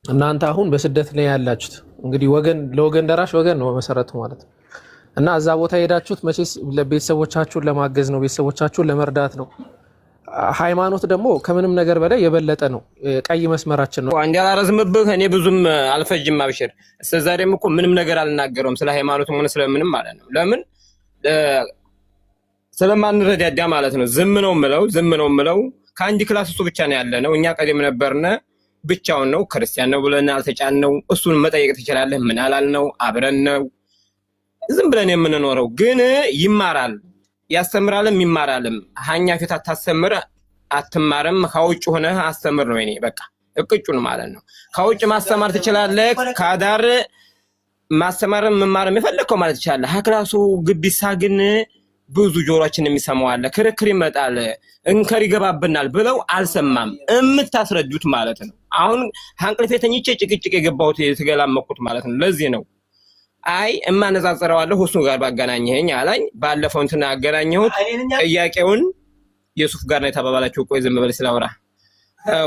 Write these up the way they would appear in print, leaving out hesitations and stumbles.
እናንተ አሁን በስደት ላይ ያላችሁት እንግዲህ ወገን ለወገን ደራሽ ወገን ነው መሰረቱ ማለት ነው። እና እዛ ቦታ ሄዳችሁት መቼስ ለቤተሰቦቻችሁን ለማገዝ ነው፣ ቤተሰቦቻችሁን ለመርዳት ነው። ሃይማኖት ደግሞ ከምንም ነገር በላይ የበለጠ ነው፣ ቀይ መስመራችን ነው። አንዴ አላረዝምብህ፣ እኔ ብዙም አልፈጅም። አብሽር እስከዛ ደግሞ እኮ ምንም ነገር አልናገረውም ስለ ሃይማኖትም ሆነ ስለምንም ማለት ነው። ለምን ስለማንረዳዳ ማለት ነው። ዝም ነው ምለው ከአንድ ክላስ እሱ ብቻ ነው ያለ ነው። እኛ ቀደም ነበርነ ብቻውን ነው። ክርስቲያን ነው ብለን አልተጫነው። እሱን መጠየቅ ትችላለህ። ምን አላልነው? አብረን ነው ዝም ብለን የምንኖረው። ግን ይማራል፣ ያስተምራልም ይማራልም። ሀኛ ፊት አታስተምር አትማርም፣ ከውጭ ሆነ አስተምር ነው። እኔ በቃ እቅጩን ማለት ነው። ከውጭ ማስተማር ትችላለህ፣ ከዳር ማስተማርም መማርም የፈለከው ማለት ትችላለህ። ሀክላሱ ግቢሳ ግን ብዙ ጆሮአችን የሚሰማው አለ፣ ክርክር ይመጣል፣ እንከር ይገባብናል ብለው አልሰማም። እምታስረዱት ማለት ነው። አሁን አንቅልፌ ተኝቼ ጭቅጭቅ የገባሁት የተገላመኩት ማለት ነው። ለዚህ ነው አይ እማነጻጽረዋለሁ እሱ ጋር ባገናኘኝ አላኝ። ባለፈው እንትና አገናኘሁት። ጥያቄውን የሱፍ ጋር ነው የተባባላችሁ። ቆይ ዝም በል ስላወራ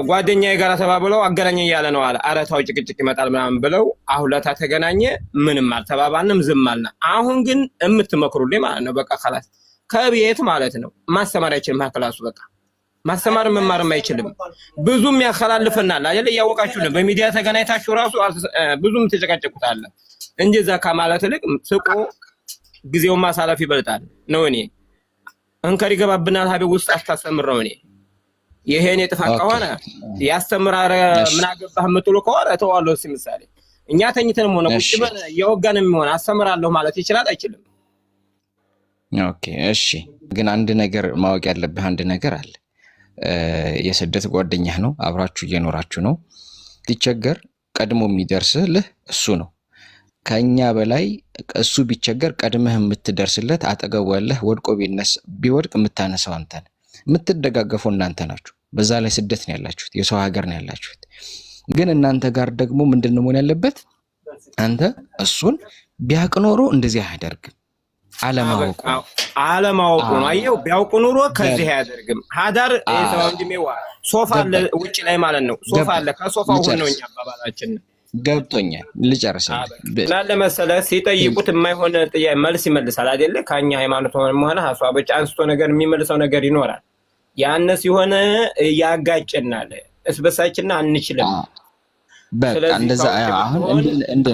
ጓደኛዬ ጋር ተባብለው አገናኘኝ እያለ ነው አለ። ኧረ ተው ጭቅጭቅ ይመጣል ምናምን ብለው አሁን ለታ ተገናኘ። ምንም አልተባባልንም፣ ዝም አልና። አሁን ግን የምትመክሩልኝ ማለት ነው በቃ خلاص ከቤት ማለት ነው። ማስተማር አይችልም ክላሱ በቃ ማስተማር መማርም አይችልም። ብዙም ያخላልፈናል አይደል? እያወቃችሁ ነው። በሚዲያ ተገናኝታችሁ ራሱ ብዙም ተጨቃጨቁት አለ እንጂ እዛ ከማለት ልክ ስቆ ጊዜውን ማሳለፍ ይበልጣል ነው። እኔ እንከር ይገባብናል ሀቢብ ውስጥ አታስተምር ነው። እኔ ይሄን የጥፋት ከሆነ ያስተምራረ ምን አገባህ የምትሉ ከሆነ ተዋለው። ምሳሌ እኛ ተኝተንም ሆነ ቁጭ ብለን የወጋንም ሆነ አስተምራለሁ ማለት ይችላል አይችልም? ኦኬ እሺ። ግን አንድ ነገር ማወቅ ያለብህ አንድ ነገር አለ። የስደት ጓደኛህ ነው፣ አብራችሁ እየኖራችሁ ነው። ሊቸገር ቀድሞ የሚደርስልህ እሱ ነው። ከኛ በላይ እሱ ቢቸገር ቀድመህ የምትደርስለት አጠገቡ ያለህ ወድቆ ቢወድቅ የምታነሳው አንተ ነህ። የምትደጋገፉ እናንተ ናችሁ። በዛ ላይ ስደት ነው ያላችሁት፣ የሰው ሀገር ነው ያላችሁት። ግን እናንተ ጋር ደግሞ ምንድነው መሆን ያለበት? አንተ እሱን ቢያውቅ ኖሮ እንደዚህ አያደርግም። አለማወቁ ነው። አየው ቢያውቁ ኖሮ ከዚህ አያደርግም። ሀዳር ሰው እንደሚዋ ሶፋ አለ ውጭ ላይ ማለት ነው። ሶፋ አለ፣ ከሶፋው ሆኖ እኛ አባባላችን ገብቶኛል። ልጨርሰልህ ናለ መሰለ ሲጠይቁት የማይሆን ጥያቄ መልስ ይመልሳል አይደለ? ከኛ ሃይማኖት ሆነ ሐሳቦች አንስቶ ነገር የሚመልሰው ነገር ይኖራል። ያነ ሲሆን ያጋጭናል፣ እስበሳችንና አንችልም። በቃ እንደዛ አሁን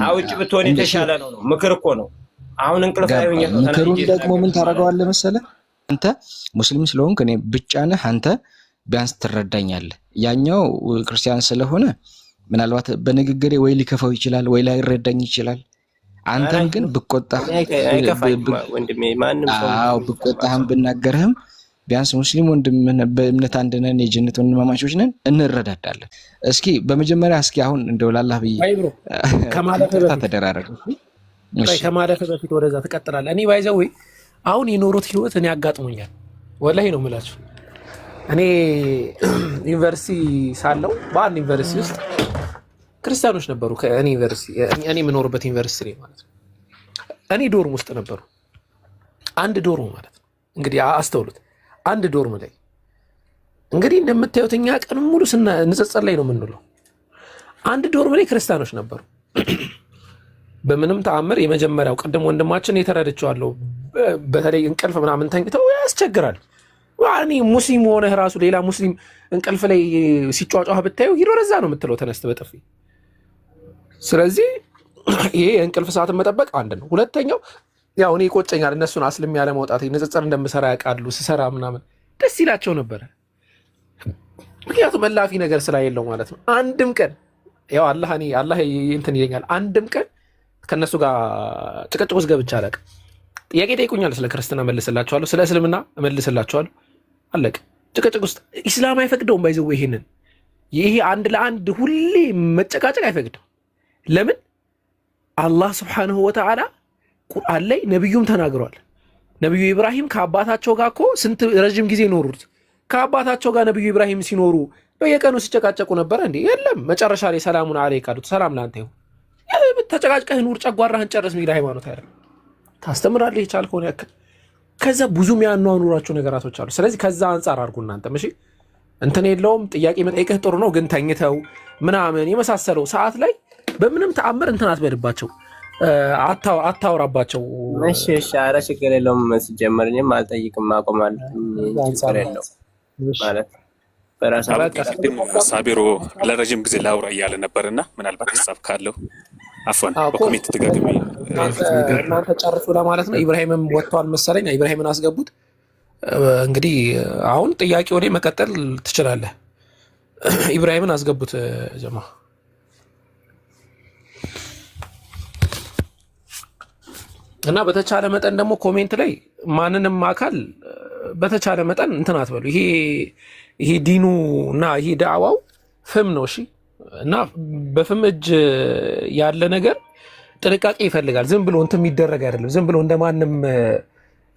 አውጭ ብትሆን የተሻለ ነው። ምክር እኮ ነው። አሁን እንቅልፍ አይሆኝ ነው። ምክሩን ደግሞ ምን ታረጋዋለህ መሰለ? አንተ ሙስሊም ስለሆንክ እኔ ብቻ ነህ፣ አንተ ቢያንስ ትረዳኛለህ። ያኛው ክርስቲያን ስለሆነ ምናልባት በንግግሬ ወይ ሊከፋው ይችላል ወይ ላይረዳኝ ይችላል። አንተም ግን ብቆጣህ ወንድሜ ማንንም ሰው ብቆጣህም ብናገርህም ቢያንስ ሙስሊም ወንድምህ በእምነት አንድ ነን፣ የጀነት ወንድማማቾች ነን፣ እንረዳዳለን። እስኪ በመጀመሪያ አሁን እንደው ላላህ ብዬ ከማለፈ በፊት ወደዛ ትቀጥላለህ። እኔ ባይዘው አሁን የኖሩት ህይወት እኔ አጋጥሞኛል። ወላሂ ነው የምላችሁ። እኔ ዩኒቨርሲቲ ሳለው በአንድ ዩኒቨርሲቲ ውስጥ ክርስቲያኖች ነበሩ። ከእኔ ዩኒቨርሲቲ እኔ የምኖርበት ዩኒቨርሲቲ ላይ ማለት ነው። እኔ ዶርም ውስጥ ነበሩ። አንድ ዶርም ማለት ነው እንግዲህ አስተውሉት። አንድ ዶርም ላይ እንግዲህ እንደምታዩት እኛ ቀን ሙሉ ንጽጽር ላይ ነው የምንውለው። አንድ ዶርም ላይ ክርስቲያኖች ነበሩ። በምንም ተአምር የመጀመሪያው ቅድም ወንድማችን የተረድቸዋለሁ። በተለይ እንቅልፍ ምናምን ተኝተው ያስቸግራል። እኔ ሙስሊም ሆነህ ራሱ ሌላ ሙስሊም እንቅልፍ ላይ ሲጫጫህ ብታየው ይሮረዛ ነው የምትለው ተነስተ በጥፊ። ስለዚህ ይሄ የእንቅልፍ ሰዓትን መጠበቅ አንድ ነው። ሁለተኛው ያው እኔ ይቆጨኛል፣ እነሱን አስልም ያለ መውጣት ንጽጽር እንደምሰራ ያውቃሉ። ስሰራ ምናምን ደስ ይላቸው ነበረ፣ ምክንያቱም መላፊ ነገር ስላየለው ማለት ነው። አንድም ቀን ያው አላህ እንትን ይለኛል፣ አንድም ቀን ከነሱ ጋር ጭቅጭቅ ውስጥ ገብቼ አላውቅም። ጥያቄ ጠይቁኛል፣ ስለ ክርስትና መልስላቸዋለሁ፣ ስለ እስልምና መልስላቸዋለሁ። አለቀ። ጭቅጭቅ ውስጥ ኢስላም አይፈቅደውም። ባይዘው ይሄ አንድ ለአንድ ሁሌ መጨቃጨቅ አይፈቅድም። ለምን? አላህ ስብሓንሁ ወተዓላ ቁርአን ላይ ነቢዩም ተናግሯል። ነቢዩ ኢብራሂም ከአባታቸው ጋር እኮ ስንት ረዥም ጊዜ ኖሩት። ከአባታቸው ጋር ነቢዩ ኢብራሂም ሲኖሩ በየቀኑ ሲጨቃጨቁ ነበረ እንዴ? የለም። መጨረሻ ላይ ሰላሙን አለይክ አሉት። ሰላም ለአንተ ይሁን፣ ተጨቃጭቀህ ኑር፣ ጨጓራህን ጨርስ የሚል ሃይማኖት አይደለም። ታስተምራለህ የቻልከውን ያክል። ከዛ ብዙም ያኗኑራቸው ነገራቶች አሉ። ስለዚህ ከዛ አንጻር አድርጉ እናንተ። እሺ እንትን የለውም። ጥያቄ መጠየቅህ ጥሩ ነው፣ ግን ተኝተው ምናምን የመሳሰለው ሰዓት ላይ በምንም ተአምር እንትን አትበድባቸው፣ አታውራባቸው። እሺ እሺ፣ ኧረ ችግር የለውም። ሲጀመር እኔም አልጠይቅም አቆማለሁ። ችግር የለውም ማለት ሳቢሮ ለረጅም ጊዜ ላውራ እያለ ነበርና ምናልባት ሀሳብ ካለው አፎን በኮሜንት ተጋግሜ እናንተ ጨርሱ ለማለት ነው። ኢብራሂምም ወጥቷል መሰለኝ። ኢብራሂምን አስገቡት። እንግዲህ አሁን ጥያቄ ወደ መቀጠል ትችላለህ። ኢብራሂምን አስገቡት ጀማ። እና በተቻለ መጠን ደግሞ ኮሜንት ላይ ማንንም አካል በተቻለ መጠን እንትን አትበሉ። ይሄ ዲኑ እና ይሄ ዳዕዋው ፍም ነው። እሺ። እና በፍም እጅ ያለ ነገር ጥንቃቄ ይፈልጋል። ዝም ብሎ እንትን የሚደረግ አይደለም። ዝም ብሎ እንደማንም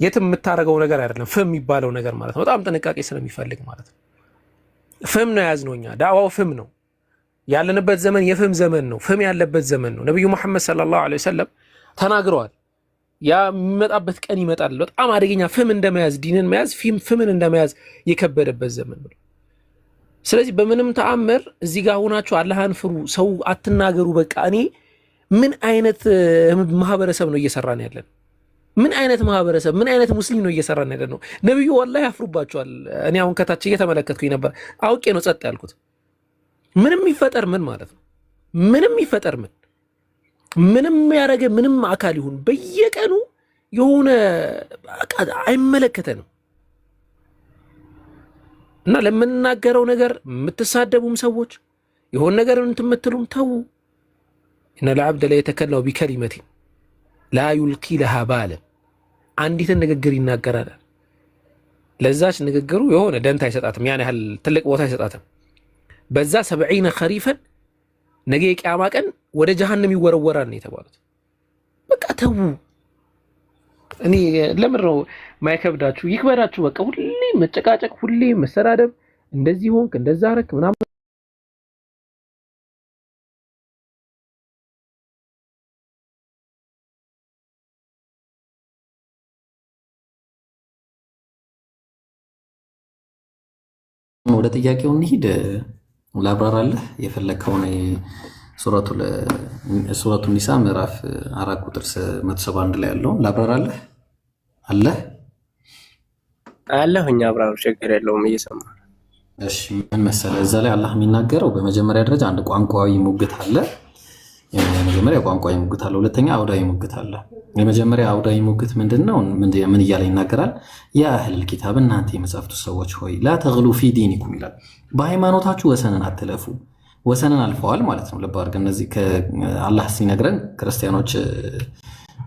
የትም የምታደርገው ነገር አይደለም። ፍም የሚባለው ነገር ማለት ነው በጣም ጥንቃቄ ስለሚፈልግ ማለት ነው። ፍም ነው የያዝነው እኛ። ዳዕዋው ፍም ነው። ያለንበት ዘመን የፍም ዘመን ነው። ፍም ያለበት ዘመን ነው። ነቢዩ መሐመድ ሰለላሁ ዐለይሂ ወሰለም ተናግረዋል። ያ የሚመጣበት ቀን ይመጣል። በጣም አደገኛ ፍም እንደመያዝ ዲንን መያዝ ፍምን እንደመያዝ የከበደበት ዘመን ነው። ስለዚህ በምንም ተአምር እዚህ ጋር ሆናችሁ አላህን ፍሩ፣ ሰው አትናገሩ። በቃ እኔ ምን አይነት ማህበረሰብ ነው እየሰራን ያለን? ምን አይነት ማህበረሰብ፣ ምን አይነት ሙስሊም ነው እየሰራን ያለን ነው? ነብዩ ወላሂ ያፍሩባቸዋል። እኔ አሁን ከታች እየተመለከትኩኝ ነበር። አውቄ ነው ጸጥ ያልኩት። ምንም ይፈጠር ምን ማለት ነው? ምንም ይፈጠር ምን ምንም ያደረገ ምንም አካል ይሁን በየቀኑ የሆነ አይመለከተንም። እና ለምንናገረው ነገር የምትሳደቡም ሰዎች የሆነ ነገር እንትምትሉም ተው። ኢነ ልዓብደ ለየተከለሙ ቢከሊመቲን ላ ዩልቂ ለሃ ባለ፣ አንዲትን ንግግር ይናገራል። ለዛች ንግግሩ የሆነ ደንታ አይሰጣትም፣ ያን ያህል ትልቅ ቦታ አይሰጣትም። በዛ 70 ኸሪፈን ነገ የቂያማ ቀን ወደ ጀሃነም ይወረወራል ነው የተባሉት። በቃ ተው። እኔ ለምን ነው ማይከብዳችሁ? ይክበዳችሁ። በቃ ሁሌ መጨቃጨቅ፣ ሁሌ መሰዳደብ፣ እንደዚህ ሆንክ እንደዛ አረክ ምናምን ወደ ጥያቄው እንሂድ። ላብራራለህ የፈለግከውን ሱረቱ ኒሳ ምዕራፍ 4 ቁጥር 171 ላይ ያለውን ላብራራለህ አለሁኝ። አብራሩ፣ ችግር የለውም እየሰማ። እሺ ምን መሰለህ እዛ ላይ አላህ የሚናገረው በመጀመሪያ ደረጃ አንድ ቋንቋዊ ሙግት አለ። የመጀመሪያ ቋንቋዊ ሙግት አለ፣ ሁለተኛ አውዳዊ ሙግት አለ። የመጀመሪያ አውዳዊ ሙግት ምንድነው? ምን እያለ ይናገራል? ያ አህለል ኪታብ እናንተ የመጻፍቱ ሰዎች ሆይ ላ ተግሉ ፊ ዲኒኩም ይላል። በሃይማኖታችሁ ወሰንን አትለፉ። ወሰንን አልፈዋል ማለት ነው። ልብ አድርገን እነዚህ አላህ ሲነግረን ክርስቲያኖች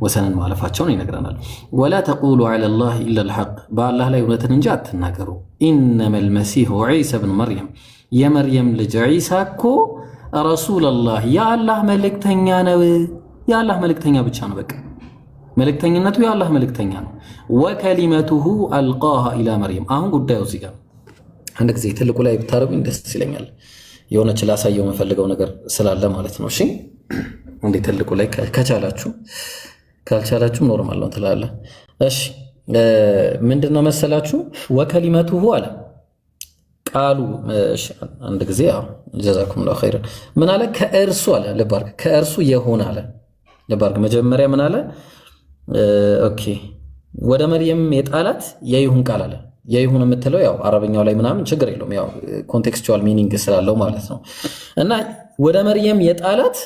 ወሰንን ማለፋቸውን ይነግረናል። ወላ ተቁሉ ዐለላሂ ኢለል ሐቅ፣ በአላህ ላይ እውነትን እንጂ አትናገሩ። ኢነመል መሲሑ ዒሳ ብኑ መርየም፣ የመርየም ልጅ ዒሳ እኮ ረሱለላህ የአላህ መልእክተኛ ነው። የአላህ መልእክተኛ ብቻ ነው። በቃ መልእክተኝነቱ የአላህ መልእክተኛ ነው። ወከሊመቱሁ አልቃሃ ኢላ መርየም። አሁን ጉዳዩ እዚህ ጋር አንድ ጊዜ ትልቁ ላይ ብታረጉኝ ደስ ይለኛል። የሆነች ላሳየው የምፈልገው ነገር ስላለ ማለት ነው። እሺ እንዴ ትልቁ ላይ ከቻላችሁ፣ ካልቻላችሁ ኖርማል ነው ትላለ። እሺ ምንድነው መሰላችሁ? ወከሊመቱሁ አለ ቃሉ። እሺ አንድ ጊዜ ጀዛኩም ላሁ ኸይረን። ምን አለ? ከእርሱ አለ። ልብ አድርግ፣ ከእርሱ የሆነ አለ። ልብ አድርግ። መጀመሪያ ምን አለ? ኦኬ ወደ መርየም የጣላት የይሁን ቃል አለ። የይሁን የምትለው ያው አረበኛው ላይ ምናምን ችግር የለውም፣ ያው ኮንቴክስቹዋል ሚኒንግ ስላለው ማለት ነው። እና ወደ መርየም የጣላት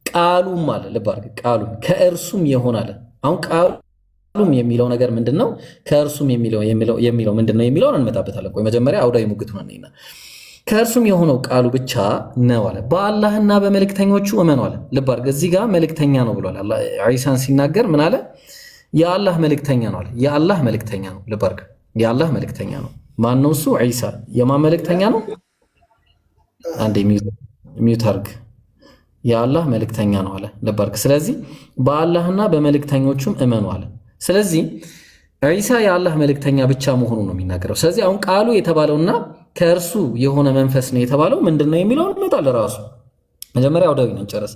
ቃሉም አለ። ልብ አድርግ፣ ቃሉም ከእርሱም የሆነ አለ። አሁን ቃሉም የሚለው ነገር ምንድነው? ከእርሱም የሚለው ምንድነው የሚለውን እንመጣበታለን። ቆይ መጀመሪያ አውዳዊ ሙግቱን እንይና ከእርሱም የሆነው ቃሉ ብቻ ነው አለ። በአላህና በመልእክተኞቹ እመኑ አለ። ልብ አድርግ፣ እዚህ ጋር መልእክተኛ ነው ብሏል። አላህ ዒሳን ሲናገር ምን አለ? የአላህ መልእክተኛ ነው አለ። የአላህ መልእክተኛ ነው። ልብ አድርግ፣ የአላህ መልእክተኛ ነው። ማን ነው እሱ? ዒሳ። የማን መልእክተኛ ነው? አንዴ ሚውት አድርግ። የአላህ መልእክተኛ ነው አለ። ልብ አድርግ። ስለዚህ በአላህና በመልእክተኞቹም እመኑ አለ። ስለዚህ ዒሳ የአላህ መልእክተኛ ብቻ መሆኑ ነው የሚናገረው። ስለዚህ አሁን ቃሉ የተባለውና ከእርሱ የሆነ መንፈስ ነው የተባለው ምንድን ነው የሚለውን ይመጣል ራሱ። መጀመሪያ አውዳዊ ነው ጨረስ።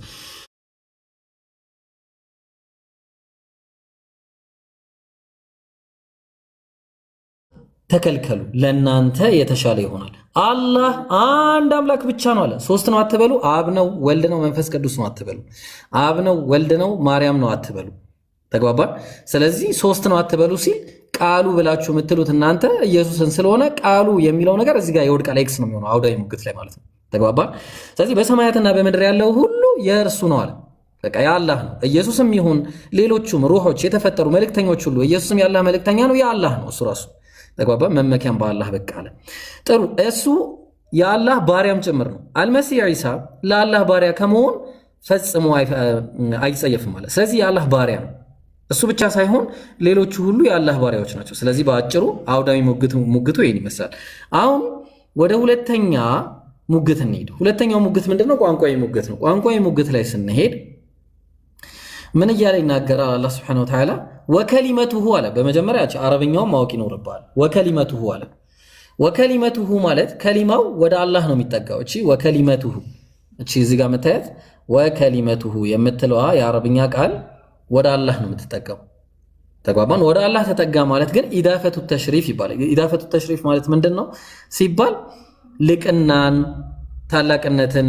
ተከልከሉ፣ ለእናንተ የተሻለ ይሆናል። አላህ አንድ አምላክ ብቻ ነው አለ። ሶስት ነው አትበሉ። አብ ነው፣ ወልድ ነው፣ መንፈስ ቅዱስ ነው አትበሉ። አብ ነው፣ ወልድ ነው፣ ማርያም ነው አትበሉ። ተግባባን። ስለዚህ ሶስት ነው አትበሉ ሲል ቃሉ ብላችሁ የምትሉት እናንተ ኢየሱስን ስለሆነ ቃሉ የሚለው ነገር እዚህ ጋር የወድቃል። ኤክስ ነው የሚሆነው አውዳዊ ሙግት ላይ ማለት ነው። ተግባባን። ስለዚህ በሰማያትና በምድር ያለው ሁሉ የእርሱ ነው አለ። በቃ የአላህ ነው። ኢየሱስም ይሁን ሌሎቹም ሩሖች የተፈጠሩ መልእክተኞች ሁሉ ኢየሱስም የአላህ መልእክተኛ ነው፣ የአላህ ነው እሱ ራሱ። ተግባባን። መመኪያም በአላህ በቃ አለ። ጥሩ። እሱ የአላህ ባሪያም ጭምር ነው። አልመሲህ ዒሳ ለአላህ ባሪያ ከመሆን ፈጽሞ አይጸየፍም ማለት። ስለዚህ የአላህ ባሪያ ነው። እሱ ብቻ ሳይሆን ሌሎቹ ሁሉ የአላህ ባሪያዎች ናቸው። ስለዚህ በአጭሩ አውዳዊ ሙግቱ ይህን ይመስላል። አሁን ወደ ሁለተኛ ሙግት እንሄድ። ሁለተኛው ሙግት ምንድነው? ቋንቋዊ ሙግት ነው። ቋንቋዊ ሙግት ላይ ስንሄድ ምን እያለ ይናገራል? አላህ ሱብሓነሁ ወተዓላ ወከሊመቱሁ አለ። በመጀመሪያ አረብኛውን ማወቅ ይኖርብሃል። ወከሊመቱሁ አለ። ወከሊመቱሁ ማለት ከሊማው ወደ አላህ ነው የሚጠጋው። እቺ ወከሊመቱሁ እቺ እዚህ ጋር መታየት ወከሊመቱሁ የምትለዋ የአረብኛ ቃል ወደ አላህ ነው የምትጠጋው። ተግባባን። ወደ አላህ ተጠጋ ማለት ግን ኢዳፈቱ ተሽሪፍ ይባላል። ኢዳፈቱ ተሽሪፍ ማለት ምንድነው ሲባል ልቅናን ታላቅነትን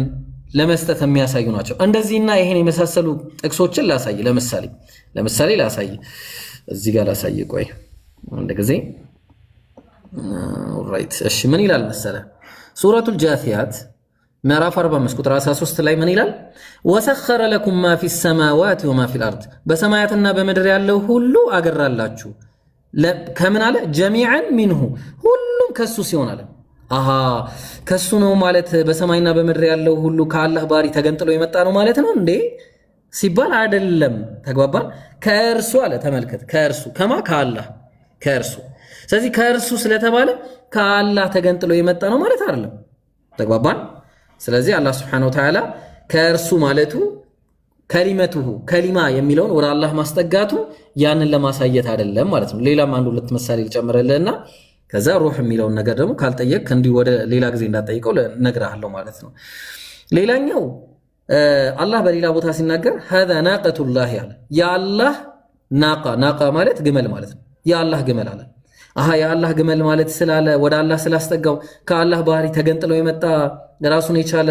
ለመስጠት የሚያሳዩ ናቸው። እንደዚህና ይሄን የመሳሰሉ ጥቅሶችን ላሳይ። ለምሳሌ ላሳይ፣ እዚህ ጋር ላሳይ። ቆይ አንድ ጊዜ ኦልራይት። እሺ ምን ይላል መሰለ? ሱረቱል ጃሲያት ምዕራፍ 45 ቁጥር 13 ላይ ምን ይላል? ወሰኸረ ለኩም ማ ፊ ሰማዋት ወማ ፊል አርድ፣ በሰማያትና በምድር ያለው ሁሉ አገራላችሁ። ከምን አለ? ጀሚዐን ሚንሁ፣ ሁሉም ከሱ ሲሆን አለ። አሃ ከሱ ነው ማለት በሰማይና በምድር ያለው ሁሉ ከአላህ ባሪ ተገንጥሎ የመጣ ነው ማለት ነው እንዴ ሲባል አይደለም። ተግባባን። ከእርሱ አለ። ተመልከት፣ ከእርሱ ከማ ከአላህ ከእርሱ። ስለዚህ ከእርሱ ስለተባለ ከአላህ ተገንጥሎ የመጣ ነው ማለት አይደለም። ተግባባን። ስለዚህ አላህ ሱብሓነሁ ወተዓላ ከእርሱ ማለቱ ከሊመቱሁ ከሊማ የሚለውን ወደ አላህ ማስጠጋቱ ያንን ለማሳየት አይደለም ማለት ነው። ሌላም አንድ ሁለት ምሳሌ ልጨምርልህና ከዛ ሩህ የሚለውን ነገር ደግሞ ካልጠየቅ እንዲህ ወደ ሌላ ጊዜ እንዳጠይቀው እነግርሃለሁ ማለት ነው። ሌላኛው አላህ በሌላ ቦታ ሲናገር ሀዛ ናቀቱላህ አለ። የአላህ ናቃ ማለት ግመል ማለት ነው። የአላህ ግመል አለ። አሃ የአላህ ግመል ማለት ስላለ ወደ አላህ ስላስጠጋው ከአላህ ባህሪ ተገንጥለው የመጣ ራሱን የቻለ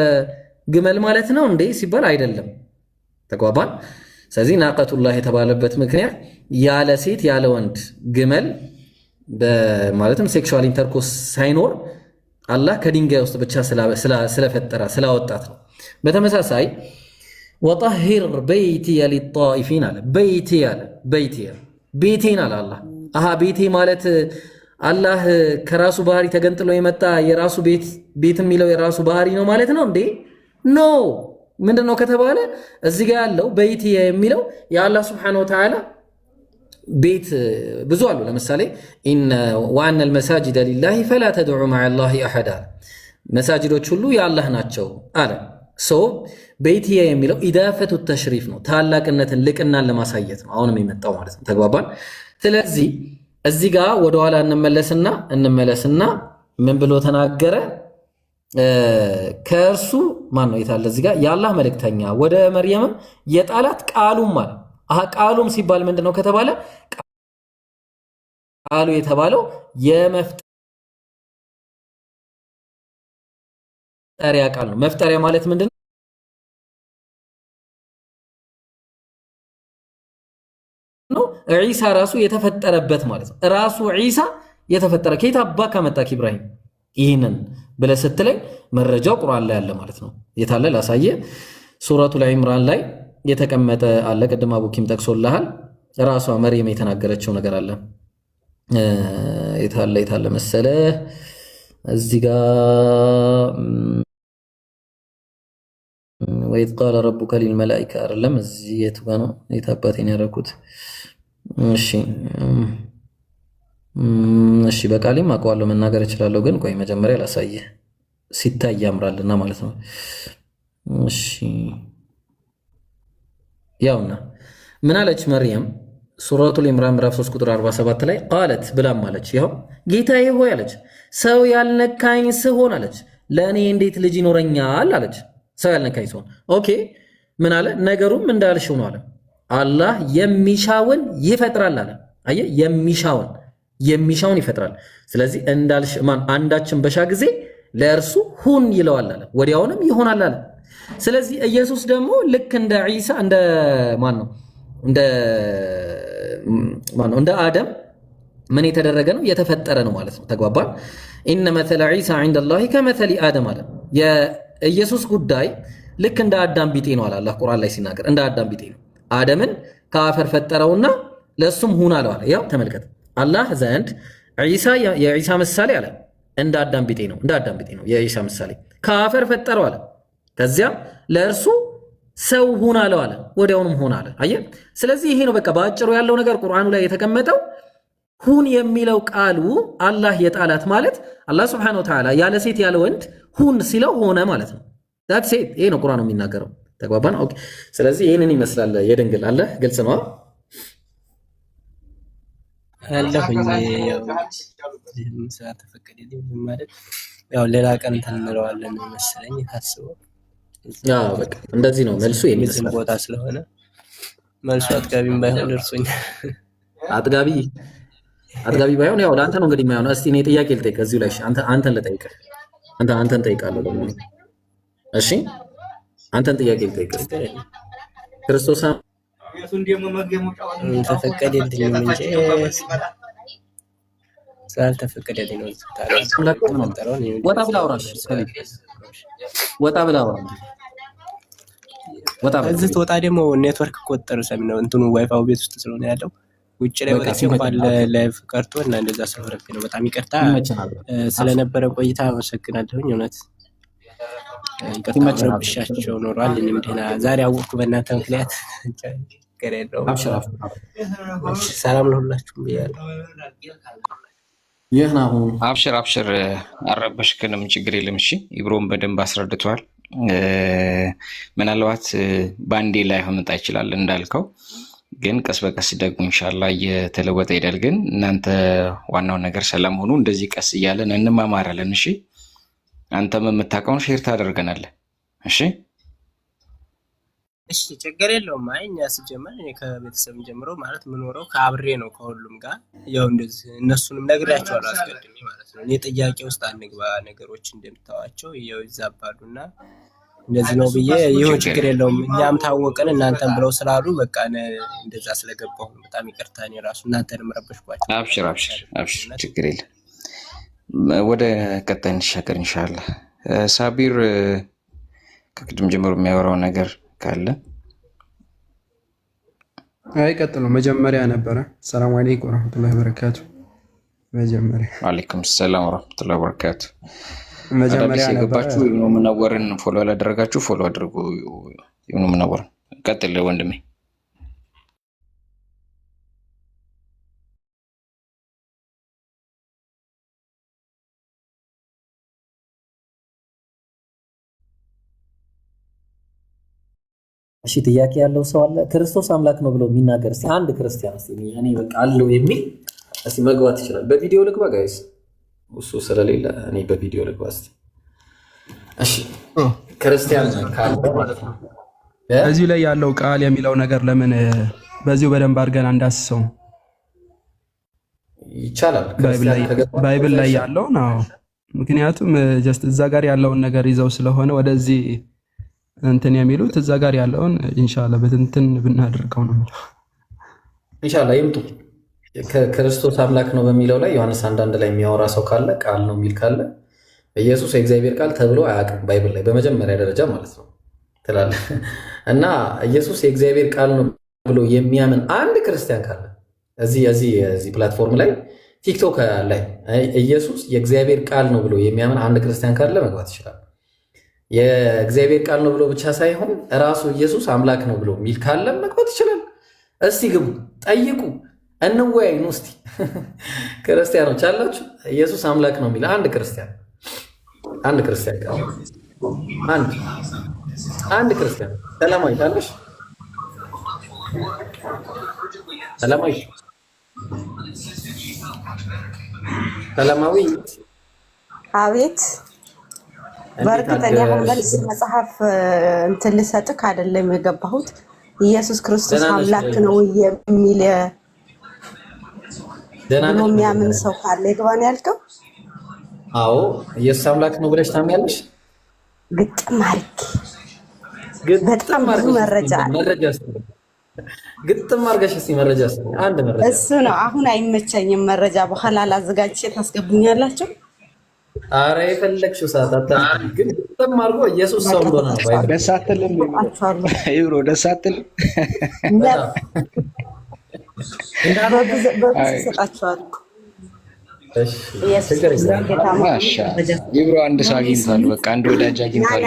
ግመል ማለት ነው እንዴ ሲባል አይደለም። ተግባባን። ስለዚህ ናቀቱላህ የተባለበት ምክንያት ያለ ሴት ያለ ወንድ ግመል ማለትም ሴክሹዋል ኢንተርኮርስ ሳይኖር አላህ ከድንጋይ ውስጥ ብቻ ስለፈጠራ ስላወጣት ነው። በተመሳሳይ ወጠሂር በይቲየ ሊጣኢፊን አለ። ቤቴን አለ አላህ። አሃ ቤቴ ማለት አላህ ከራሱ ባህሪ ተገንጥሎ የመጣ የራሱ ቤት የሚለው የራሱ ባህሪ ነው ማለት ነው እንዴ? ኖ ምንድነው ከተባለ እዚህ ጋር ያለው በይቲየ የሚለው የአላህ ሱብሓነሁ ወተዓላ ቤት ብዙ አሉ። ለምሳሌ ወአነ አልመሳጅደ ሊላሂ ፈላ ተድዑ መዐላሂ አሐዳ፣ መሳጅዶች ሁሉ የአላህ ናቸው አለ። ቤትየ የሚለው ኢዳፈቱ ተሽሪፍ ነው፣ ታላቅነትን ልቅናን ለማሳየት ነው አሁንም የመጣው ማለት ነው። ተግባባን። ስለዚህ እዚህ ጋር ወደኋላ እንመለስና ምን ብሎ ተናገረ? ከእርሱ ማን ነው የታለ? እዚህ ጋር የአላህ መልእክተኛ ወደ መርየም የጣላት ቃሉም አለ። ቃሉም ሲባል ምንድነው ከተባለ ቃሉ የተባለው የመፍጠሪያ ቃል ነው። መፍጠሪያ ማለት ምንድነው? ዒሳ ራሱ የተፈጠረበት ማለት ነው። ራሱ ዒሳ የተፈጠረ ከየት አባ ከመጣክ ኢብራሂም ይህንን ብለህ ስትለኝ መረጃው ቁርአን ላይ አለ ማለት ነው። የታለ ላሳየ። ሱረቱል ኢምራን ላይ የተቀመጠ አለ። ቅድም አቡኪም ጠቅሶልሃል። ራሷ መርየም የተናገረችው ነገር አለ። የታለ መሰለ እዚህ ጋር ወኢዝ ቃለ ረቡከ ሊልመላኢካ አይደለም። እዚህ የቱ ጋር ነው? የታባቴን ያደረኩት? እሺ በቃሌም አውቀዋለሁ መናገር እችላለሁ፣ ግን ቆይ መጀመሪያ ላሳየህ ሲታይ ያምራልና ማለት ነው። እሺ ያውና ምን አለች መርየም? ሱረቱል ኢምራን ምዕራፍ 3 ቁጥር 47 ላይ ቃለት ብላም አለች፣ ይኸው ጌታዬ ሆይ አለች፣ ሰው ያልነካኝ ስሆን አለች ለእኔ እንዴት ልጅ ይኖረኛል አለች። ሰው ያልነካኝ ስሆን። ኦኬ ምን አለ? ነገሩም እንዳልሽው ነው አለ። አላህ የሚሻውን ይፈጥራል አለ። አየህ፣ የሚሻውን ይፈጥራል። ስለዚህ እንዳልሽ አንዳችን በሻ ጊዜ ለእርሱ ሁን ይለዋል አለ፣ ወዲያውንም ይሆናል አለ። ስለዚህ ኢየሱስ ደግሞ ልክ እንደ ዒሳ እንደ አደም ምን የተደረገ ነው? የተፈጠረ ነው ማለት ነው። ተግባባን? ኢነ መተለ ዒሳ ዒንደላሂ ከመተሊ አደም አለ። የኢየሱስ ጉዳይ ልክ እንደ አዳም ቢጤ ነው አለ አላህ ቁርአን ላይ ሲናገር፣ እንደ አዳም ቢጤ ነው። አደምን ከአፈር ፈጠረውና ለሱም ሁን አለው አለ። ያው ተመልከት፣ አላህ ዘንድ ዒሳ የዒሳ ምሳሌ አለ እንደ አዳም ቢጤ ነው፣ እንደ አዳም ቢጤ ነው የዒሳ ምሳሌ። ከአፈር ፈጠረው አለ፣ ከዚያም ለእርሱ ሰው ሁን አለው አለ፣ ወዲያውኑም ሆነ አለ። አየህ፣ ስለዚህ ይሄ ነው በቃ በአጭሩ ያለው ነገር ቁርአኑ ላይ የተቀመጠው። ሁን የሚለው ቃሉ አላህ የጣላት ማለት አላህ ሱብሓነሁ ወተዓላ ያለ ሴት ያለ ወንድ ሁን ሲለው ሆነ ማለት ነው። ዳት ሴት ይሄ ነው ቁርአኑ የሚናገረው። ተግባባን? ኦኬ። ስለዚህ ይሄንን ይመስላል የድንግል አለ። ግልጽ ነው አለሁኝ። ሰዓት ተፈቀደልኝ ማለት ያው ሌላ ቀን እንለዋለን መሰለኝ ታስበው። ያው በቃ እንደዚህ ነው መልሱ። የሚዝም ቦታ ስለሆነ መልሱ አጥጋቢም ባይሆን እርሱኝ አጥጋቢ ባይሆን ያው ለአንተ ነው እንግዲህ የማይሆነው። እስቲ እኔ ጥያቄ ልጠይቅ እዚሁ ላይ አንተን ልጠይቅህ። አንተን ጠይቃለሁ ደግሞ እሺ፣ አንተን ጥያቄ ልጠይቅህ። ክርስቶስ ተፈቀደልኝ እንጂ ስላልተፈቀደልኝ ነው። ወጣ ብላ አውራ፣ ወጣ ብላ አውራ። እዚህ ትወጣ ደግሞ ኔትወርክ ቆጠሩ ሰሚነው እንትኑ ዋይፋው ቤት ውስጥ ስለሆነ ያለው ውጭ ላይ ወጣ ሲባል ላይቭ ቀርቶ እና እንደዛ ስለሆነብኝ ነው። በጣም ይቅርታ ስለነበረ ቆይታ አመሰግናለሁኝ። እውነት ይቅርታ ረብሻቸው ኖሯል። እኔም ደህና ዛሬ አወቅኩ በእናንተ ምክንያት። ሰላም ለሁላችሁም ብያለሁ። ይህ ነው አብሽር አረበሽክንም ችግር የለም። እሺ ኢብሮም በደንብ አስረድቷል። ምናልባት ባንዴ ላይ ሆነጣ ይችላል እንዳልከው፣ ግን ቀስ በቀስ ደግሞ ኢንሻአላህ እየተለወጠ ይሄዳል። ግን እናንተ ዋናው ነገር ሰላም ሆኑ። እንደዚህ ቀስ እያለን እንማማራለን። እሺ አንተም የምታውቀውን ሼር ታደርገናለህ። እሺ ችግር የለውም። አይ እኛ ሲጀመር እኔ ከቤተሰብ ጀምሮ ማለት ምኖረው ከአብሬ ነው ከሁሉም ጋር ያው እንደዚህ እነሱንም ነግሬያቸዋለሁ አስቀድሜ ማለት ነው። እኔ ጥያቄ ውስጥ አንግባ ነገሮች እንደምታዋቸው ያው ይዛባሉና እንደዚህ ነው ብዬ ይሁን ችግር የለውም እኛም ታወቀን እናንተም ብለው ስላሉ በቃ እንደዛ ስለገባሁ በጣም ይቅርታ። እኔ ራሱ እናንተንም ረበሽኳችሁ። አብሽር ችግር የለም። ወደ ቀጣይ እንሻገር ኢንሻአላህ። ሳቢር ከቅድም ጀምሮ የሚያወራው ነገር ካለ ቀጥሎ መጀመሪያ ነበረ። ሰላም አለይኩም ወራህመቱላሂ ወበረካቱ። መጀመሪያ ወአለይኩም ሰላም ወራህመቱላሂ ወበረካቱ። መጀመሪያ የገባችሁ ኢብኑ ሙነወርን ፎሎ ያላደረጋችሁ ፎሎ አድርጉ። ኢብኑ ሙነወርን ቀጥል ወንድሜ። እሺ ጥያቄ ያለው ሰው አለ? ክርስቶስ አምላክ ነው ብሎ የሚናገር እስቲ አንድ ክርስቲያን እስቲ እኔ በቃ አለው የሚል እስቲ መግባት ይችላል። በቪዲዮ ልግባ ጋይስ፣ እሱ ስለሌለ እኔ በቪዲዮ ልግባ እስቲ። እሺ ክርስቲያን ካለ ማለት ነው እዚሁ ላይ ያለው ቃል የሚለው ነገር ለምን በዚሁ በደንብ አድርገን እንዳስሰው ይቻላል። ባይብል ላይ ያለው ነው። ምክንያቱም ጀስት እዛ ጋር ያለውን ነገር ይዘው ስለሆነ ወደዚህ እንትን የሚሉት እዛ ጋር ያለውን ኢንሻአላህ በትንትን ብናደርገው ነው የሚለው። ኢንሻአላህ ይምጡ። ክርስቶስ አምላክ ነው በሚለው ላይ ዮሐንስ 1:1 ላይ የሚያወራ ሰው ካለ ቃል ነው የሚል ካለ ኢየሱስ የእግዚአብሔር ቃል ተብሎ አያውቅም ባይብል ላይ በመጀመሪያ ደረጃ ማለት ነው ትላለህ። እና ኢየሱስ የእግዚአብሔር ቃል ነው ብሎ የሚያምን አንድ ክርስቲያን ካለ እዚህ ፕላትፎርም ላይ ቲክቶክ ላይ ኢየሱስ የእግዚአብሔር ቃል ነው ብሎ የሚያምን አንድ ክርስቲያን ካለ መግባት ይችላል። የእግዚአብሔር ቃል ነው ብሎ ብቻ ሳይሆን ራሱ ኢየሱስ አምላክ ነው ብሎ የሚል ካለ መግባት ይችላል። እስቲ ግቡ፣ ጠይቁ፣ እንወያይ ነው። እስቲ ክርስቲያኖች አላችሁ ኢየሱስ አምላክ ነው የሚል አንድ ክርስቲያን ካለ አንድ ክርስቲያን ሰላማዊ ታለሽ ሰላማዊ አቤት በእርግጠኛ መልስ መጽሐፍ እንትን ልሰጥክ አይደለም የገባሁት። ኢየሱስ ክርስቶስ አምላክ ነው የሚል ነው የሚያምን ሰው ካለ ይግባን ያልከው አዎ ኢየሱስ አምላክ ነው ብለሽ ታምኛለሽ? ግጥም አድርጌ በጣም ግጥም ብዙ መረጃ አለ። መረጃ ግጥም አድርገሽ እስኪ መረጃ አንድ መረጃ እሱ ነው አሁን አይመቸኝም። መረጃ በኋላ ላዘጋጅቼ ታስገቡኛላችሁ። አረ የፈለግሽው ሰዓት አታውቅም። ግን ግጥም አድርጎ ኢየሱስ ሰው እንደሆነ ነው ባይብል። ደስ አትልም ይብሮ? ደስ አትልም? ሰጣችኋለሁ። ይብሮ አንድ ሰው አግኝቷል። በቃ አንድ ወዳጅ አግኝቷል።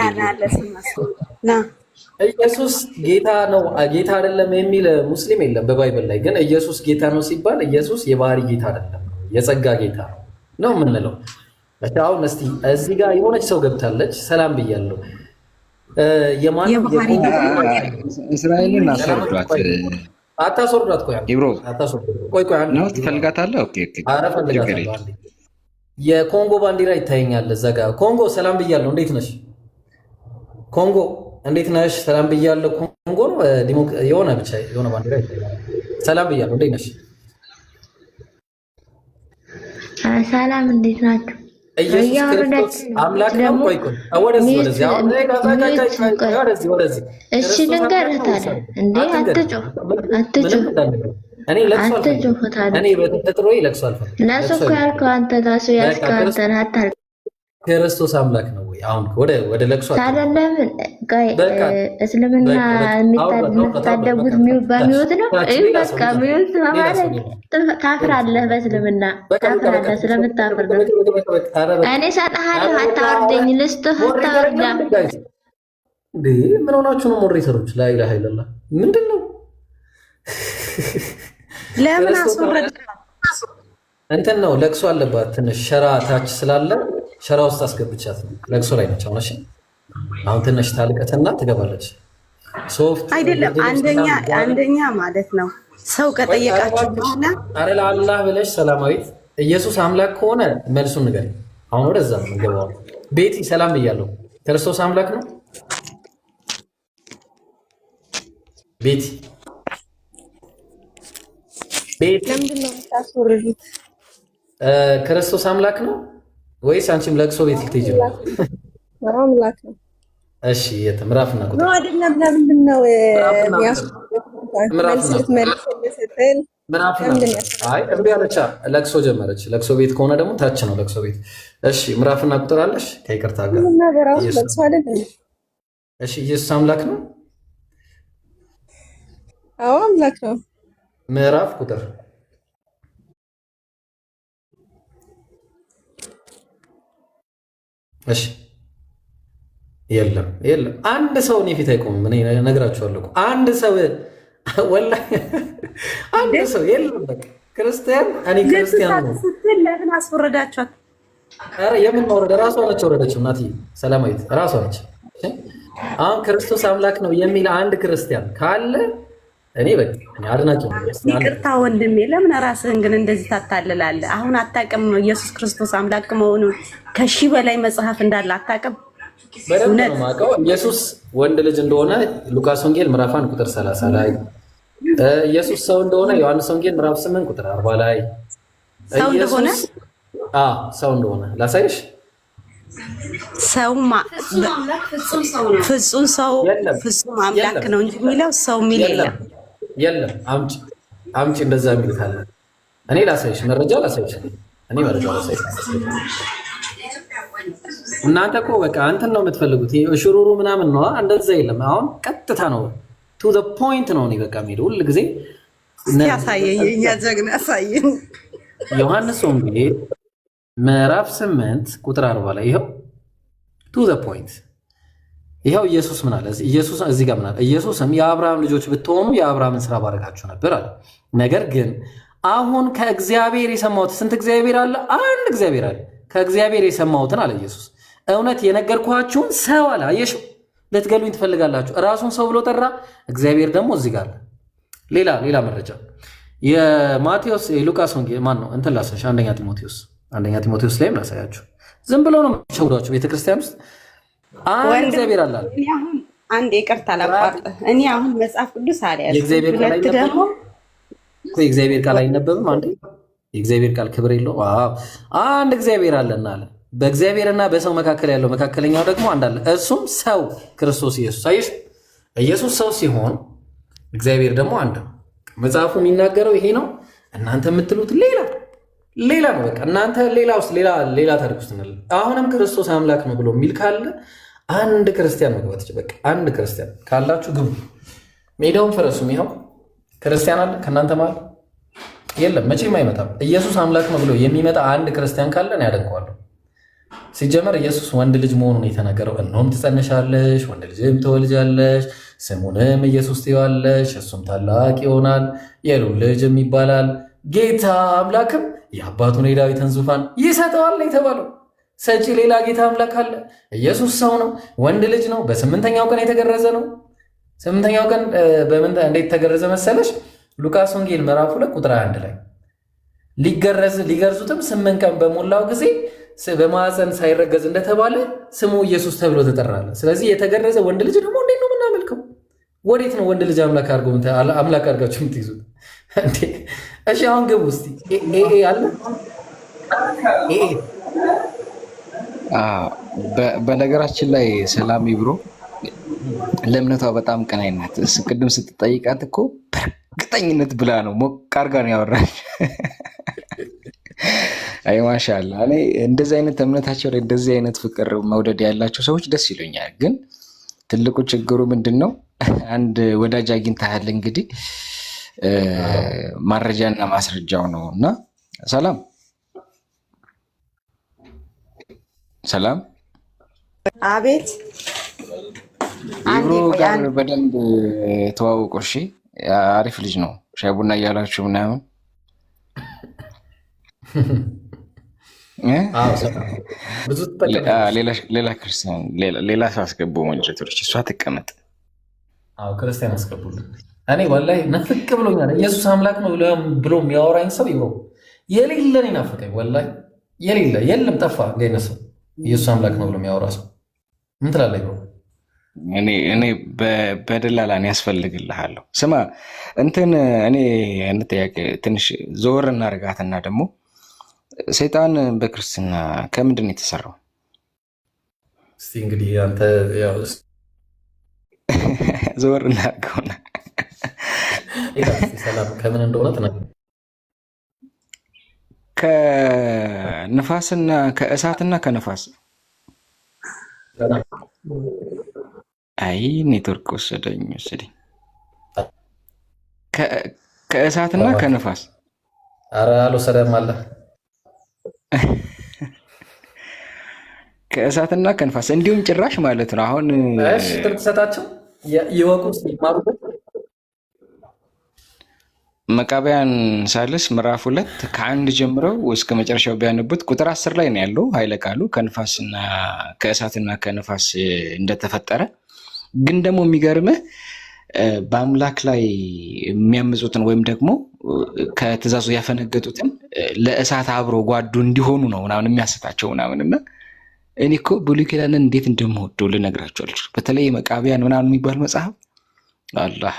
ኢየሱስ ጌታ ነው ጌታ አይደለም የሚል ሙስሊም የለም በባይብል ላይ። ግን ኢየሱስ ጌታ ነው ሲባል ኢየሱስ የባህሪ ጌታ አይደለም፣ የጸጋ ጌታ ነው የምንለው። አሁን እስቲ እዚህ ጋር የሆነች ሰው ገብታለች። ሰላም ብያለሁ። እስራኤልን አስወርዷት፣ አታስወርዷት። ቆይ ይብሮ ቆይ ነው ትፈልጋታለህ? ኦኬ ኧረ ፈልጋታለሁ። የኮንጎ ባንዲራ ይታየኛል እዛ ጋር። ኮንጎ ሰላም ብያለሁ። እንዴት ነሽ? ኮንጎ እንዴት ነሽ? ሰላም ብያለሁ። ኮንጎ ነው የሆነ ብቻ የሆነ ባንዲራ ይታየኛል። ሰላም ብያለሁ። እንዴት ነሽ? ሰላም እንዴት ናችሁ? ኢየሱስ ክርስቶስ አምላክ ነው። ቆይ ወደዚህ እሺ ልንገርህ ታዲያ እንዴ አትጮህ እኔ በተፈጥሮ ለቅሶ አልፈልግም። ለእሱ እኮ ያልከው አንተ እራሱ ያልከው አንተ ነህ። አታልቅም። ክርስቶስ አምላክ ነው ወይ? አሁን ወደ ለቅሶ ታዲያ ለምን እስልምና የሚታደጉት በሚውት ነው? በቃ ሚውት ማለት ታፍራለህ። በእስልምና ታፍራለህ። ስለምታፍር ነው። እኔ እሰጥሃለሁ። አታወርደኝ። ልስጥህ። አታወርዳ። ምን ሆናችሁ ነው ሞዴሬተሮች? ላ ኢላሀ ኢለላህ ምንድን ነው? ለምን አስወረድ? እንትን ነው ለቅሶ አለባት ትንሽ ሸራ ታች ስላለ ሸራ ውስጥ አስገብቻት ነው። ለቅሶ ላይ ነች አሁን። እሺ አሁን ትንሽ ታልቀትና ትገባለች። ሶፍት አይደለም አንደኛ ማለት ነው። ሰው ከጠየቃችሁ በኋላ አረ ለአላህ ብለሽ ሰላማዊት ኢየሱስ አምላክ ከሆነ መልሱን ንገሪ። አሁን ወደዛ ነው የምገባው። ቤቲ ሰላም ብያለሁ። ክርስቶስ አምላክ ነው ቤቲ? ለምንድን ነው የምታስወርዱት? ክርስቶስ አምላክ ነው ወይስ አንቺም ለቅሶ ቤት ልትሄጂ ነው? አምላክ ነው። እሺ የት ምዕራፍና ቁጥር ነው አይደለም? ለምንድን ነው አይ እምቢ አለቻ። ለቅሶ ጀመረች። ለቅሶ ቤት ከሆነ ደግሞ ታች ነው ለቅሶ ቤት። እሺ ምዕራፍና ቁጥር አለሽ? ከይቅርታ ጋር እሺ ኢየሱስ አምላክ ነው? አዎ አምላክ ነው። ምዕራፍ ቁጥር እሺ የለም። አንድ ሰው እኔ ፊት አይቆምም። እኔ እነግራችኋለሁ እኮ አንድ ሰው ወላሂ አንድ ሰው የለም። በቃ ክርስቲያን እኔ ክርስቲያን ነው ስትል ለምን አስወረዳችኋት? ኧረ የምን ወረደ? ራሷ ነች ወረደችው። እናቴ ሰላማዊት ራሷ ነች። አሁን ክርስቶስ አምላክ ነው የሚል አንድ ክርስቲያን ካለ እኔ በቃ አድናቂ ነው። ይቅርታ ወንድሜ፣ ለምን ራስህን ግን እንደዚህ ታታልላለህ? አሁን አታውቅም ኢየሱስ ክርስቶስ አምላክ መሆኑን? ከሺህ በላይ መጽሐፍ እንዳለ አታውቅም? በደንብ ነው የማውቀው። ኢየሱስ ወንድ ልጅ እንደሆነ ሉቃስ ወንጌል ምዕራፍ 1 ቁጥር 30 ላይ፣ ኢየሱስ ሰው እንደሆነ ዮሐንስ ወንጌል ምዕራፍ 8 ቁጥር 40 ላይ ሰው እንደሆነ ሰው እንደሆነ ላሳይሽ። ፍጹም ሰው ፍጹም አምላክ ነው እንጂ የሚለው ሰው የሚል የለም። አምጪ እንደዛ የሚል ካለ እኔ ላሳይሽ፣ መረጃ ላሳይሽ። እኔ መረጃ ላሳይሽ። እናንተ እኮ በቃ እንትን ነው የምትፈልጉት፣ ሽሩሩ ምናምን ነው። እንደዛ የለም። አሁን ቀጥታ ነው ቱ ዘ ፖይንት ነው። እኔ በቃ የምሄደው ሁል ጊዜ ያሳየኝ፣ የእኛ ጀግና ያሳየኝ። ዮሐንስ ወንጌል ምዕራፍ 8 ቁጥር 40 ላይ ይኸው ቱ ዘ ፖይንት። ይኸው ኢየሱስ ምን አለ? ኢየሱስ እዚህ ጋር ምን አለ? ኢየሱስም የአብርሃም ልጆች ብትሆኑ የአብርሃምን ስራ ባረጋችሁ ነበር አለ። ነገር ግን አሁን ከእግዚአብሔር የሰማሁት ስንት እግዚአብሔር አለ? አንድ እግዚአብሔር አለ። ከእግዚአብሔር የሰማሁትን አለ ኢየሱስ እውነት የነገርኳችሁን ሰው አለ። አየሽው? ልትገሉኝ ትፈልጋላችሁ። እራሱን ሰው ብሎ ጠራ። እግዚአብሔር ደግሞ እዚህ ጋር አለ። ሌላ መረጃ የማቴዎስ የሉቃስ ወንጌል ማን ነው እንትን ላሳሽ። አንደኛ ጢሞቴዎስ ላይም ላሳያችሁ። ዝም ብሎ ነው የሚሸውዷቸው ቤተክርስቲያን ውስጥ አንድ እግዚአብሔር አለ። አንድ ይቅርታ ላቋርጥ። እኔ አሁን መጽሐፍ ቅዱስ አልያዝኩም። የእግዚአብሔር ቃል አይነበብም። አንዴ የእግዚአብሔር ቃል ክብር የለውም። አንድ እግዚአብሔር አለና አለ። በእግዚአብሔርና በሰው መካከል ያለው መካከለኛው ደግሞ አንድ አለ፣ እርሱም ሰው ክርስቶስ ኢየሱስ። አየሽ፣ ኢየሱስ ሰው ሲሆን እግዚአብሔር ደግሞ አንድ ነው። መጽሐፉ የሚናገረው ይሄ ነው። እናንተ የምትሉት ሌላ ነው። በቃ እናንተ ሌላ ውስጥ ሌላ ታሪክ ውስጥ ነው። አሁንም ክርስቶስ አምላክ ነው ብሎ የሚል ካለ አንድ ክርስቲያን መግባት ይችላል። በቃ አንድ ክርስቲያን ካላችሁ ግቡ። ሜዳውን ፈረሱም ይኸው ክርስቲያን አለ ከእናንተ ማለት የለም፣ መቼም አይመጣም። ኢየሱስ አምላክ ነው ብሎ የሚመጣ አንድ ክርስቲያን ካለን ያደንቀዋለሁ። ሲጀመር ኢየሱስ ወንድ ልጅ መሆኑን የተናገረው እነሆም ትጸንሻለሽ፣ ወንድ ልጅም ትወልጃለሽ፣ ስሙንም ኢየሱስ ትይዋለሽ፣ እሱም ታላቅ ይሆናል፣ የልዑል ልጅም ይባላል፣ ጌታ አምላክም የአባቱን የዳዊትን ዙፋን ይሰጠዋል የተባለው። ሰጪ ሌላ ጌታ አምላክ አለ? ኢየሱስ ሰው ነው፣ ወንድ ልጅ ነው፣ በስምንተኛው ቀን የተገረዘ ነው። ስምንተኛው ቀን እንዴት ተገረዘ መሰለሽ? ሉቃስ ወንጌል ምዕራፍ 2 ቁጥር 1 ላይ ሊገርዙትም 8 ቀን በሞላው ጊዜ በማዕፀን ሳይረገዝ እንደተባለ ስሙ ኢየሱስ ተብሎ ተጠራለ። ስለዚህ የተገረዘ ወንድ ልጅ ደግሞ እንዴት ነው የምናመልከው? ወዴት ነው ወንድ ልጅ አምላክ አድርጋችሁ የምትይዙት? እሺ አሁን ግቡ እስቲ። አለ በነገራችን ላይ ሰላም ይብሮ ለእምነቷ በጣም ቀናይ ናት። ቅድም ስትጠይቃት እኮ በእርግጠኝነት ብላ ነው ሞቅ አድርጋ ነው ያወራች። አይ ማሻአላ። እኔ እንደዚህ አይነት እምነታቸው ላይ እንደዚህ አይነት ፍቅር መውደድ ያላቸው ሰዎች ደስ ይሉኛል። ግን ትልቁ ችግሩ ምንድን ነው? አንድ ወዳጅ አግኝተሃል እንግዲህ ማረጃና ማስረጃው ነው። እና ሰላም አቤት ይብሮ ጋር በደንብ ተዋውቁ። እሺ አሪፍ ልጅ ነው። ሻይ ቡና እያላችሁ ምናምን ሌላ ክርስቲያን ሌላ ሰው አስገቡ። ሞንጀቶች እሷ ትቀመጥ። ክርስቲያን አስገቡልን። እኔ ወላሂ ነፍቅ ብሎኛል። ኢየሱስ አምላክ ነው ብሎ የሚያወራኝ ሰው ይብሮ የሌለ ነው ናፍቀኝ። ወላሂ የሌለ የለም፣ ጠፋ። እንደ ሰው ኢየሱስ አምላክ ነው ብሎ የሚያወራ ሰው ምን ትላለህ ይብሮ? እኔ በደላላን ያስፈልግልሃለሁ። ስማ እንትን እኔ ጥያቄ ትንሽ ዞር እናርጋትና ደግሞ ሰይጣን በክርስትና ከምንድን ነው የተሰራው? እስቲ እንግዲህ አንተ ያው ዞር እናርገውና ሰላም ከምን እንደሆነ ተናገር። ከነፋስና ከእሳትና ከነፋስ። አይ ኔትወርክ ወሰደኝ። ከእሳትና ከነፋስ። ኧረ አልወሰደም አለ። ከእሳትና ከነፋስ እንዲሁም ጭራሽ ማለት ነው። አሁን እሺ ትሰጣቸው ይወቁ ይማሩበት። መቃብያን ሳልስ ምዕራፍ 2 ከ1 ጀምረው እስከ መጨረሻው ቢያነቡት ቁጥር 10 ላይ ነው ያለው ኃይለ ቃሉ ከነፋስና ከእሳትና ከነፋስ እንደተፈጠረ። ግን ደግሞ የሚገርምህ በአምላክ ላይ የሚያምፁትን ወይም ደግሞ ከትእዛዙ ያፈነገጡትን ለእሳት አብሮ ጓዱ እንዲሆኑ ነው ምናምን የሚያስታቸው ምናምንና እኔ እኮ ብሉይ ኪዳንን እንዴት እንደምወደው ልነግራቸው አልችልም። በተለይ መቃብያን ምናምን የሚባል መጽሐፍ አላህ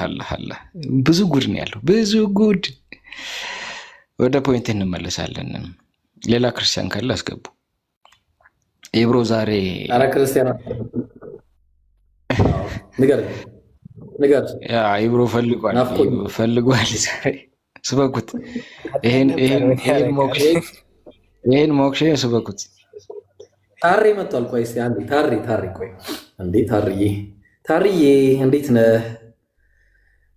ብዙ ጉድ ነው ያለው፣ ብዙ ጉድ። ወደ ፖይንት እንመለሳለን። ሌላ ክርስቲያን ካለ አስገቡ። ኢብሮ ዛሬ አረ ክርስቲያን ንገር ኢብሮ ፈልጓል ዛሬ ስበኩት። ይሄን ሞክሼ ስበኩት። ታሬ መጥቷል። ቆይ እስኪ አንዴ ታሬ ቆይ እንዴ ታርዬ እንዴት ነህ?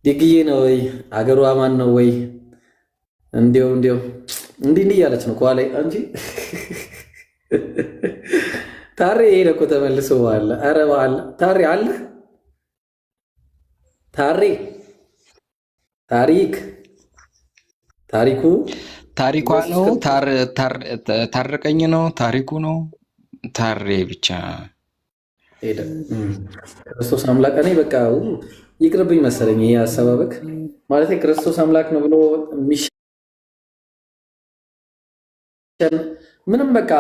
ደግዬ ነው ወይ? አገሩ አማን ነው ወይ? እንዲው እንዲህ እያለች ነው ኳላይ አንቺ ታሬ ሄደ እኮ ተመልሶ አለ። ኧረ በኋላ ታሬ አለ። ታሪኳ ነው። ታረቀኝ ነው። ታሪኩ ነው። ታሬ ብቻ ሄደ። ክርስቶስ አምላክ እኔ በቃ ይቅርብኝ መሰለኝ ይሄ አሰባበክ ማለት ክርስቶስ አምላክ ነው ብሎ ምንም በቃ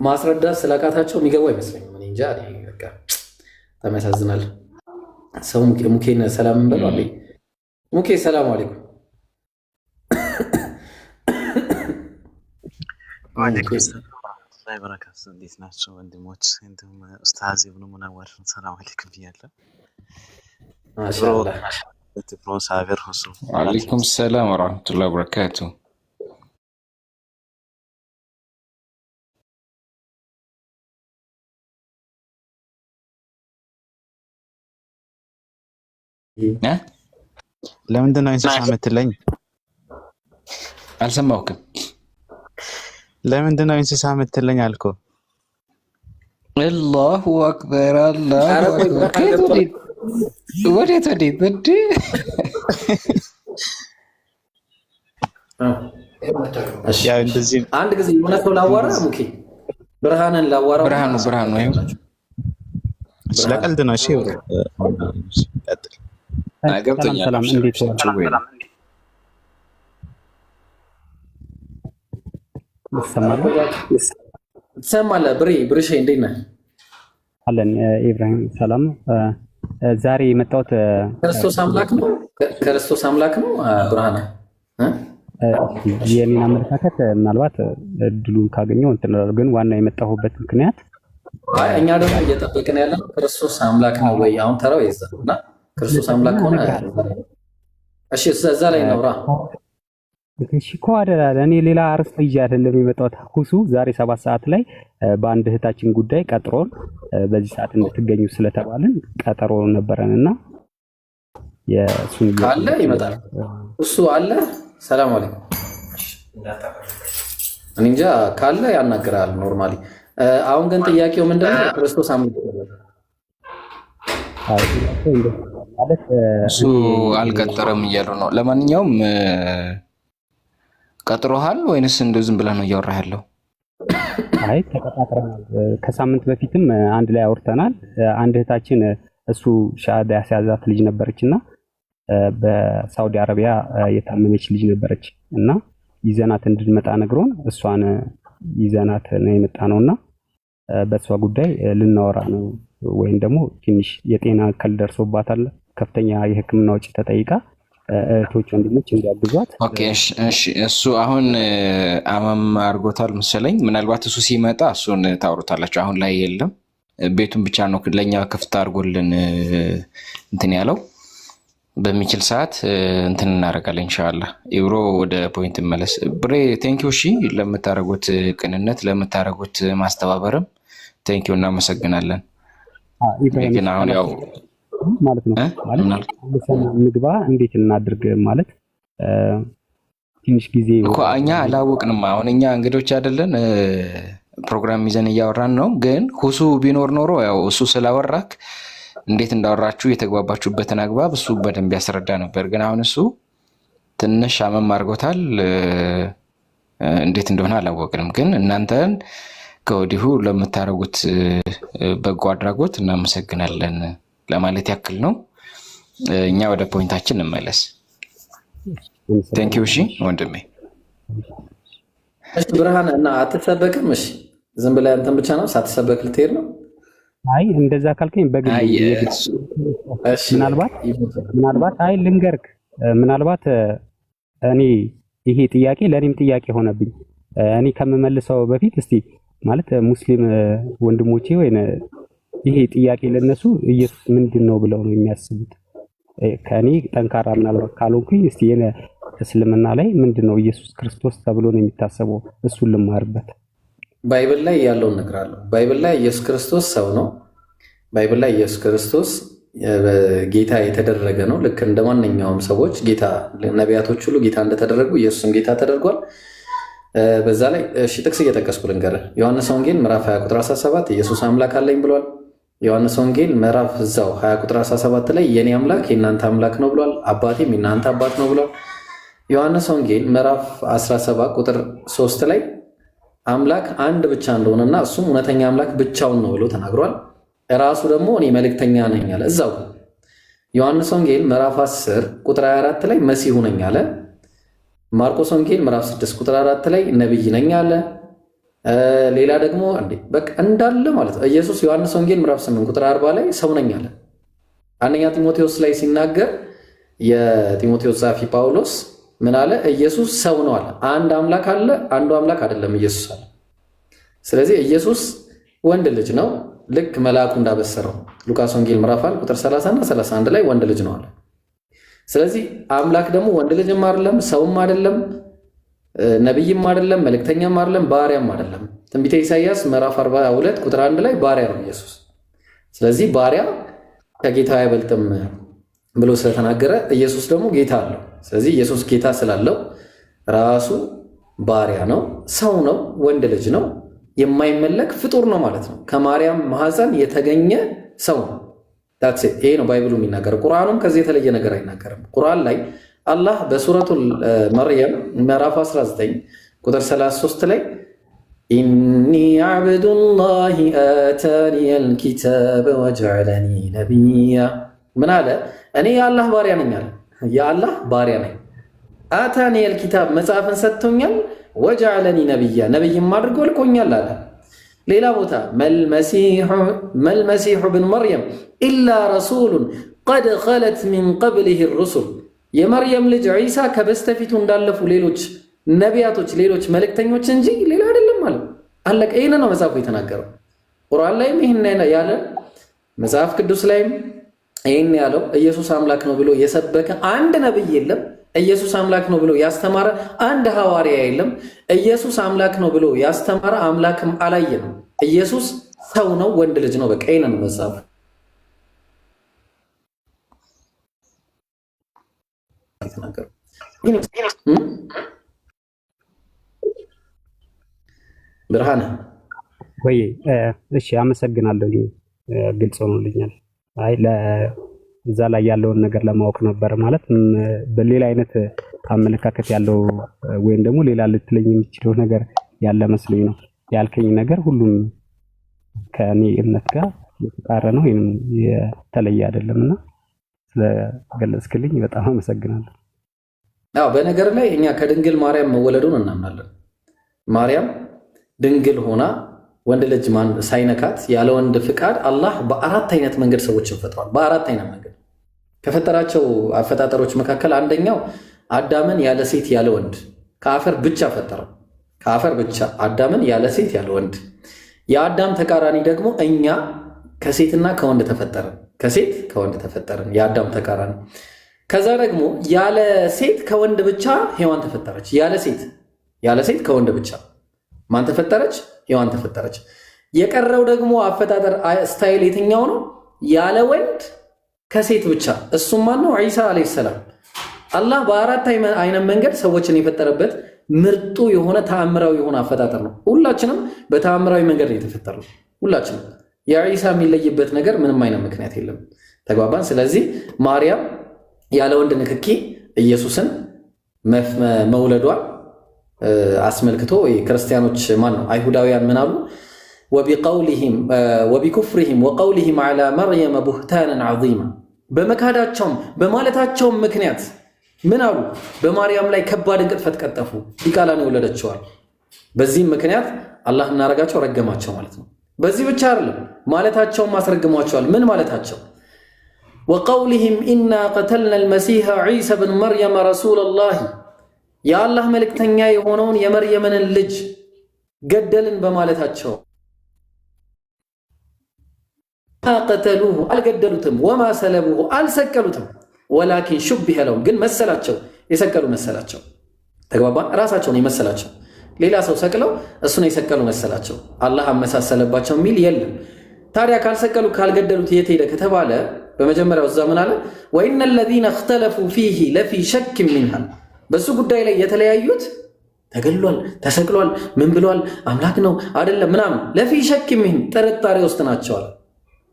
ማስረዳት ስላቃታቸው የሚገቡ አይመስለኝም። እኔ እንጃ በቃ ተመሳዝናል። ሰው ሙኬን ሰላም እንበል። ሙኬ ሰላም አለይኩም። ላይ በረከት እንዴት ናቸው ወንድሞች? እንዲሁም ኡስታዝ ኢብኑ ሙነወር ሰላም አለይኩም ብያለሁ። ማሻአላህ ፕሮ ሳገር ሁሱ ወአለይኩም ሰላም ወራህመቱላሂ ወበረካቱ። ለምንድን ነው እንስሳ የምትለኝ? አልሰማሁም። ለምንድን ነው እንስሳ የምትለኝ አልኩ። አላሁ አክበር አላሁ አክበር። ወዴት እንዴ? እሺ እንደዚህ አንድ ጊዜ የሆነ ሰው ላዋራ ሙኬ ብርሃንን ላዋራ ብርሃኑ ነው ስለቀልድ ነው። እሺ ቀጥል። ገብቶኛል። ሰላም እንዴት ትሰማለህ? ብርሼ እንዴት ነህ? አለን ኢብራሂም ሰላም። ዛሬ የመጣሁት ክርስቶስ አምላክ ነው ብርሃን የኔን አመለካከት ምናልባት እድሉን ካገኘው እንትን ግን ዋና የመጣሁበት ምክንያት እኛ ደግሞ እየጠበቅን ያለን ክርስቶስ አምላክ ነው ወይ አሁን ተራው ይዘና ክርስቶስ አምላክ ሆነ። እሺ እዛ ላይ ነውራ እሺ ኮአደላ እኔ ሌላ አርዕስት ይዤ አይደለም የመጣሁት። ሁሱ ዛሬ 7 ሰዓት ላይ በአንድ እህታችን ጉዳይ ቀጥሮን በዚህ ሰዓት እንድትገኙ ስለተባልን ቀጠሮ ነበረንና የሱን አለ ይመጣል። እሱ አለ። ሰላም አለይኩም። እኔ እንጃ ካለ ያናግራል ኖርማሊ። አሁን ግን ጥያቄው ምንድነው? ክርስቶስ አምላክ ማለት እሱ አልቀጠረም እያሉ ነው። ለማንኛውም ቀጥሮሃል ወይንስ እንደው ዝም ብለህ ነው እያወራህ ያለው? አይ ተቀጣጥረናል። ከሳምንት በፊትም አንድ ላይ አውርተናል። አንድ እህታችን እሱ ሻሃዳ ያስያዛት ልጅ ነበረችና በሳውዲ አረቢያ የታመመች ልጅ ነበረች እና ይዘናት እንድንመጣ ነግሮን እሷን ይዘናት ነው የመጣ ነውና በሷ ጉዳይ ልናወራ ነው። ወይም ደግሞ ትንሽ የጤና እክል ደርሶባታል፣ ከፍተኛ የሕክምና ወጪ ተጠይቃ እህቶች ወንድሞች እንዲያግዟት። ኦኬ እሺ። እሱ አሁን አማም አድርጎታል መሰለኝ። ምናልባት እሱ ሲመጣ እሱን ታወሩታላችሁ። አሁን ላይ የለም። ቤቱን ብቻ ነው ለኛ ክፍት አድርጎልን እንትን ያለው። በሚችል ሰዓት እንትን እናደርጋለን ኢንሻአላህ። ኢብሮ ወደ ፖይንት መለስ። ብሬ ቴንኪው። እሺ ለምታረጉት ቅንነት ለምታረጉት ማስተባበርም ቴንኪው እናመሰግናለን። ግን አሁን ያው ማለት ነው ማለት ምግባ እንዴት እናድርግ ማለት ትንሽ ጊዜ እኮ እኛ አላወቅንም። አሁን እኛ እንግዶች አይደለን ፕሮግራም ይዘን እያወራን ነው። ግን ሁሱ ቢኖር ኖሮ ያው እሱ ስላወራክ እንዴት እንዳወራችሁ የተግባባችሁበትን አግባብ እሱ በደንብ ያስረዳ ነበር። ግን አሁን እሱ ትንሽ አመም አድርጎታል። እንዴት እንደሆነ አላወቅንም። ግን እናንተን ከወዲሁ ለምታረጉት በጎ አድራጎት እናመሰግናለን ለማለት ያክል ነው። እኛ ወደ ፖይንታችን እንመለስ። ቴንኪው። እሺ ወንድሜ። እሺ ብርሃን እና አትሰበክም? እሺ ዝም ብለህ አንተን ብቻ ነው ሳትሰበክ ልትሄድ ነው? አይ እንደዛ ካልከኝ በግል ምናልባት አይ ልንገርክ፣ ምናልባት እኔ ይሄ ጥያቄ ለኔም ጥያቄ ሆነብኝ። እኔ ከምመልሰው በፊት እስቲ ማለት ሙስሊም ወንድሞቼ ወይ ይሄ ጥያቄ ለነሱ ኢየሱስ ምንድነው ብለው ነው የሚያስቡት? ከኔ ጠንካራ ምናልባት ካልሆንኩኝ እስቲ የነ እስልምና ላይ ምንድነው ኢየሱስ ክርስቶስ ተብሎ ነው የሚታሰበው? እሱን ልማርበት። ባይብል ላይ ያለውን እነግራለሁ። ባይብል ላይ ኢየሱስ ክርስቶስ ሰው ነው። ባይብል ላይ ኢየሱስ ክርስቶስ ጌታ የተደረገ ነው። ልክ እንደ ማንኛውም ሰዎች ጌታ ነቢያቶች ሁሉ ጌታ እንደተደረጉ ኢየሱስም ጌታ ተደርጓል። በዛ ላይ እሺ ጥቅስ እየጠቀስኩ ልንገርህ። ዮሐንስ ወንጌል ምዕራፍ 20 ቁጥር 17 ኢየሱስ አምላክ አለኝ ብሏል። ዮሐንስ ወንጌል ምዕራፍ እዛው 20 ቁጥር 17 ላይ የኔ አምላክ የእናንተ አምላክ ነው ብሏል። አባቴም የእናንተ አባት ነው ብሏል። ዮሐንስ ወንጌል ምዕራፍ 17 ቁጥር 3 ላይ አምላክ አንድ ብቻ እንደሆነና እሱም እውነተኛ አምላክ ብቻውን ነው ብሎ ተናግሯል። ራሱ ደግሞ እኔ መልእክተኛ ነኝ አለ እዛው ዮሐንስ ወንጌል ምዕራፍ 10 ቁጥር 24 ላይ መሲሁ ነኝ አለ። ማርቆስ ወንጌል ምዕራፍ 6 ቁጥር 4 ላይ ነብይ ነኝ አለ። ሌላ ደግሞ በቃ እንዳለ ማለት ነው። ኢየሱስ ዮሐንስ ወንጌል ምዕራፍ 8 ቁጥር 40 ላይ ሰው ነኝ አለ። አንደኛ ጢሞቴዎስ ላይ ሲናገር የጢሞቴዎስ ጻፊ ጳውሎስ ምን አለ? ኢየሱስ ሰው ነው አለ። አንድ አምላክ አለ፣ አንዱ አምላክ አይደለም ኢየሱስ አለ። ስለዚህ ኢየሱስ ወንድ ልጅ ነው ልክ መልአኩ እንዳበሰረው ሉቃስ ወንጌል ምዕራፍ 1 ቁጥር 30 እና 31 ላይ ወንድ ልጅ ነው አለ። ስለዚህ አምላክ ደግሞ ወንድ ልጅም አይደለም ሰውም አይደለም ነብይም አይደለም መልእክተኛም አይደለም ባሪያም አይደለም። ትንቢተ ኢሳይያስ ምዕራፍ 42 ቁጥር 1 ላይ ባሪያ ነው ኢየሱስ። ስለዚህ ባሪያ ከጌታ አይበልጥም ብሎ ስለተናገረ ኢየሱስ ደግሞ ጌታ አለው። ስለዚህ ኢየሱስ ጌታ ስላለው ራሱ ባሪያ ነው፣ ሰው ነው፣ ወንድ ልጅ ነው፣ የማይመለክ ፍጡር ነው ማለት ነው። ከማርያም ማህፀን የተገኘ ሰው ነው። ይሄ ነው ባይብሉ የሚናገረው። ቁርአኑም ከዚህ የተለየ ነገር አይናገርም። ቁርአን ላይ አላህ በሱረቱል መርየም ምዕራፍ 19 ቁጥር 33 ላይ ኢኒ አብዱላሂ አታኒየል ኪታበ ወጀዐለኒ ነቢያ ምን አለ? እኔ የአላህ ባሪያ ነኝ አለ። የአላህ ባሪያ ነኝ። አታኒየል ኪታብ መጽሐፍን ሰጥቶኛል፣ ወጀዐለኒ ነቢያ ነብይም አድርጎ ልኮኛል አለ። ሌላ ቦታ መልመሲሑ ብን መርየም ኢላ ረሱሉን ቀድ ኸለት ሚን ቀብሊህ ሩሱል የመርየም ልጅ ዒሳ ከበስተፊቱ እንዳለፉ ሌሎች ነቢያቶች ሌሎች መልእክተኞች እንጂ ሌላ አይደለም ማለት አለቀ። ይህን ነው መጽሐፉ የተናገረው። ቁርአን ላይም ይህን ያለ መጽሐፍ ቅዱስ ላይም ይህን ያለው ኢየሱስ አምላክ ነው ብሎ የሰበከ አንድ ነብይ የለም። ኢየሱስ አምላክ ነው ብሎ ያስተማረ አንድ ሐዋርያ የለም። ኢየሱስ አምላክ ነው ብሎ ያስተማረ አምላክም አላየንም። ኢየሱስ ሰው ነው፣ ወንድ ልጅ ነው። በቃ ይሄን ነው መጽሐፉ። ብርሃነ ወይ እሺ፣ አመሰግናለሁ። ግልጽ ሆኖልኛል። አይ እዛ ላይ ያለውን ነገር ለማወቅ ነበር ማለት በሌላ አይነት አመለካከት ያለው ወይም ደግሞ ሌላ ልትለኝ የሚችለው ነገር ያለ መስሎኝ ነው። ያልከኝ ነገር ሁሉም ከኔ እምነት ጋር የተቃረነ ወይም የተለየ አይደለምና ስለገለጽክልኝ በጣም አመሰግናለሁ። አዎ በነገር ላይ እኛ ከድንግል ማርያም መወለዱን እናምናለን። ማርያም ድንግል ሆና ወንድ ልጅ ሳይነካት ያለ ወንድ ፍቃድ አላህ በአራት አይነት መንገድ ሰዎችን ፈጥሯል። በአራት አይነት መንገድ ከፈጠራቸው አፈጣጠሮች መካከል አንደኛው አዳምን ያለ ሴት ያለ ወንድ ከአፈር ብቻ ፈጠረው። ከአፈር ብቻ አዳምን ያለ ሴት ያለ ወንድ። የአዳም ተቃራኒ ደግሞ እኛ ከሴትና ከወንድ ተፈጠርን። ከሴት ከወንድ ተፈጠርን፣ የአዳም ተቃራኒ። ከዛ ደግሞ ያለ ሴት ከወንድ ብቻ ሔዋን ተፈጠረች። ያለ ሴት ከወንድ ብቻ ማን ተፈጠረች? ሔዋን ተፈጠረች። የቀረው ደግሞ አፈጣጠር ስታይል የትኛው ነው? ያለ ወንድ ከሴት ብቻ። እሱም ማን ነው? ዒሳ አለይሂ ሰላም። አላህ በአራት አይነት መንገድ ሰዎችን የፈጠረበት ምርጡ የሆነ ተአምራዊ የሆነ አፈጣጠር ነው። ሁላችንም በተአምራዊ መንገድ ነው የተፈጠረው። ሁላችንም የዒሳ የሚለይበት ነገር ምንም አይነት ምክንያት የለም። ተግባባን? ስለዚህ ማርያም ያለ ወንድ ንክኪ ኢየሱስን መውለዷን አስመልክቶ ክርስቲያኖች ማን ነው አይሁዳውያን ምን አሉ? ወቢኩፍሪሂም ወቀውሊሂም ዐላ መርየም ቡህታናን ዐዚማ በመካዳቸውም በማለታቸውም ምክንያት ምን አሉ? በማርያም ላይ ከባድ ቅጥፈት ቀጠፉ። ዲቃላን የወለደችዋል። በዚህም ምክንያት አላህ እናረጋቸው ረገማቸው ማለት ነው። በዚህ ብቻ አይደለም ማለታቸውም አስረግሟቸዋል። ምን ማለታቸው? ወቀውሊሂም ኢና ቀተልና አልመሲሐ ዒሳ ብን መርየም ረሱለላህ የአላህ መልእክተኛ የሆነውን የመርየምን ልጅ ገደልን በማለታቸው ቀተሉሁ አልገደሉትም፣ ወማ ሰለቡሁ አልሰቀሉትም፣ ወላኪን ሹቢሀ ለሁም ግን መሰላቸው፣ የሰቀሉ መሰላቸው። ተግባባን? ራሳቸውን የመሰላቸው ሌላ ሰው ሰቅለው እሱን የሰቀሉ መሰላቸው። አላህ አመሳሰለባቸው የሚል የለም። ታዲያ ካልሰቀሉ ካልገደሉት የት ሄደ ከተባለ በመጀመሪያው እዛ ምን አለ? ወኢነ ለዚነ እኽተለፉ ፊሂ ለፊ ሸክ ሚንሃ በሱ ጉዳይ ላይ የተለያዩት ተገሏል፣ ተሰቅሏል፣ ምን ብሏል፣ አምላክ ነው አይደለም ምናምን ለፊ ሸክ ሚን ጥርጣሬ ውስጥ ናቸዋል።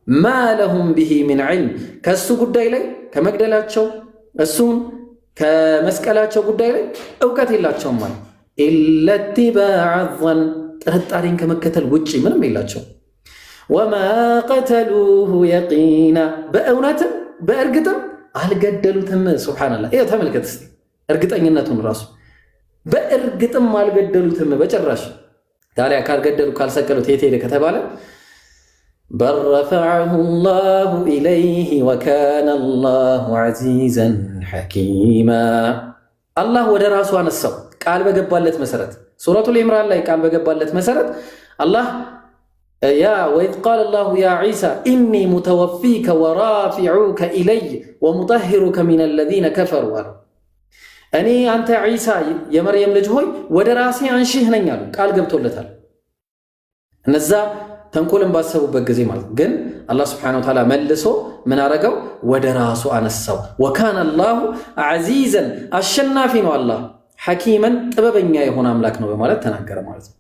ማ ለሁም ቢሂ ሚን ዒልም ከሱ ጉዳይ ላይ ከመግደላቸው እሱን ከመስቀላቸው ጉዳይ ላይ እውቀት የላቸውም ማለት ኢላ ኢትባዐ ظን ጥርጣሬን ከመከተል ውጪ ምንም የላቸው። ወማ ቀተሉሁ የቂና በእውነትም በእርግጥም አልገደሉትም። ሱብሓነላህ ይኸው ተመልከት እስቲ እርግጠኝነቱን ራሱ በእርግጥም አልገደሉትም በጭራሽ። ታዲያ ካልገደሉ ካልሰቀሉት የት ሄደ ከተባለ በል ረፈዐሁ ላሁ ኢለይህ ወካነ ላሁ ዐዚዘን ሐኪማ አላህ ወደ ራሱ አነሳው ቃል በገባለት መሰረት ሱረቱል ኢምራን ላይ ቃል በገባለት መሰረት አላህ ያ ወኢዝ ቃለ አላሁ ያ ዒሳ ኢኒ ሙተወፊከ ወራፊዑከ ኢለይ ወሙጠሂሩከ ሚነል ለዚነ ከፈሩ አለ። እኔ አንተ ዒሳ የመርየም ልጅ ሆይ ወደ ራሴ አንሺህ ነኝ አሉ። ቃል ገብቶለታል። እነዛ ተንኮልን ባሰቡበት ጊዜ ማለት ግን አላህ ስብሐነሁ ወተዓላ መልሶ ምን አረገው? ወደ ራሱ አነሳው። ወካነ አላሁ ዐዚዘን አሸናፊ ነው አላህ፣ ሐኪመን ጥበበኛ የሆነ አምላክ ነው በማለት ተናገረ ማለት ነው።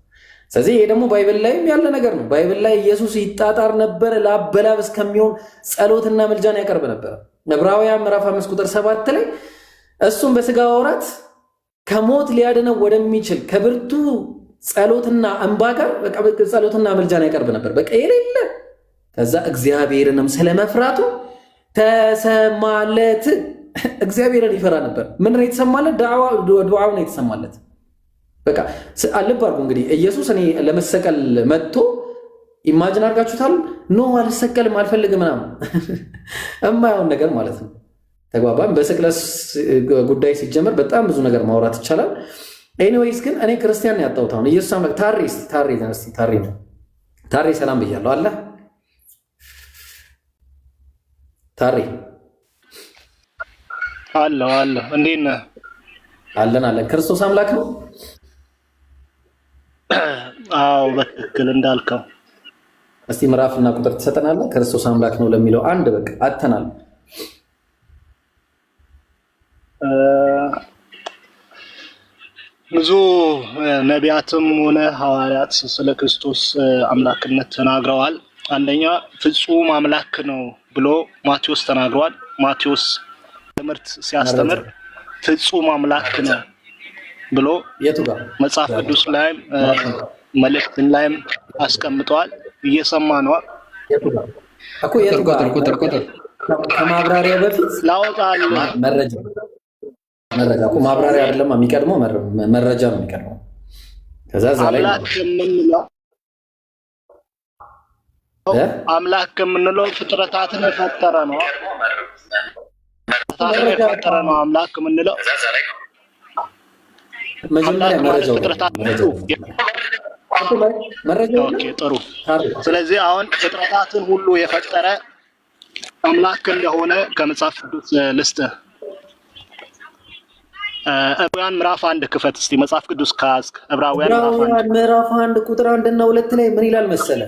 ስለዚህ ይሄ ደግሞ ባይብል ላይም ያለ ነገር ነው። ባይብል ላይ ኢየሱስ ይጣጣር ነበር፣ ለአበላብ እስከሚሆን ጸሎትና መልጃን ያቀርብ ነበር። ዕብራውያን ምዕራፍ 5 ቁጥር 7 ላይ እሱም በስጋ ወራት ከሞት ሊያድነው ወደሚችል ከብርቱ ጸሎትና እንባ ጋር ጸሎትና መልጃን ያቀርብ ነበር። በቃ የሌለ ከዛ እግዚአብሔርንም ስለመፍራቱ ተሰማለት። እግዚአብሔርን ይፈራ ነበር። ምን ነው የተሰማለት? ዱዓው ነው የተሰማለት። በቃ አልብ አድርጉ እንግዲህ ኢየሱስ እኔ ለመሰቀል መጥቶ ኢማጂን አድርጋችሁታል? ኖ አልሰቀልም አልፈልግም ምናምን እማይሆን ነገር ማለት ነው። ተግባባን። በስቅለት ጉዳይ ሲጀመር በጣም ብዙ ነገር ማውራት ይቻላል። ኤኒዌይስ ግን እኔ ክርስቲያን ያጣሁት አሁን ኢየሱስ አምላክ ታሪ ሰላም ብያለሁ። አለ ታሪ አለ እንዴት ነህ? አለን ክርስቶስ አምላክ ነው። አዎ በትክክል እንዳልከው። እስቲ ምዕራፍና ቁጥር ትሰጠናለህ? ክርስቶስ አምላክ ነው ለሚለው አንድ በቃ አተናል። ብዙ ነቢያትም ሆነ ሐዋርያት ስለ ክርስቶስ አምላክነት ተናግረዋል። አንደኛ ፍጹም አምላክ ነው ብሎ ማቴዎስ ተናግሯል። ማቴዎስ ትምህርት ሲያስተምር ፍጹም አምላክ ነው ብሎ መጽሐፍ ቅዱስ ላይም መልእክትን ላይም አስቀምጠዋል። እየሰማ ነው እኮ ቁጥር ከማብራሪያ በፊት ላወጣል መረጃ እኮ ማብራሪያ አይደለም የሚቀድመው መረጃ ነው የሚቀድመው። ከዛ ላይ አምላክ የምንለው ፍጥረታትን የፈጠረ ነው። አምላክ የምንለው መጀመሪያ መረጃው ጥሩ። ስለዚህ አሁን ፍጥረታትን ሁሉ የፈጠረ አምላክ እንደሆነ ከመጽሐፍ ቅዱስ ልስጥህ። ዕብራውያን ምዕራፍ 1 ክፈት እስቲ መጽሐፍ ቅዱስ ካዝክ። ዕብራውያን ምዕራፍ 1 ቁጥር 1 እና 2 ላይ ምን ይላል መሰለ?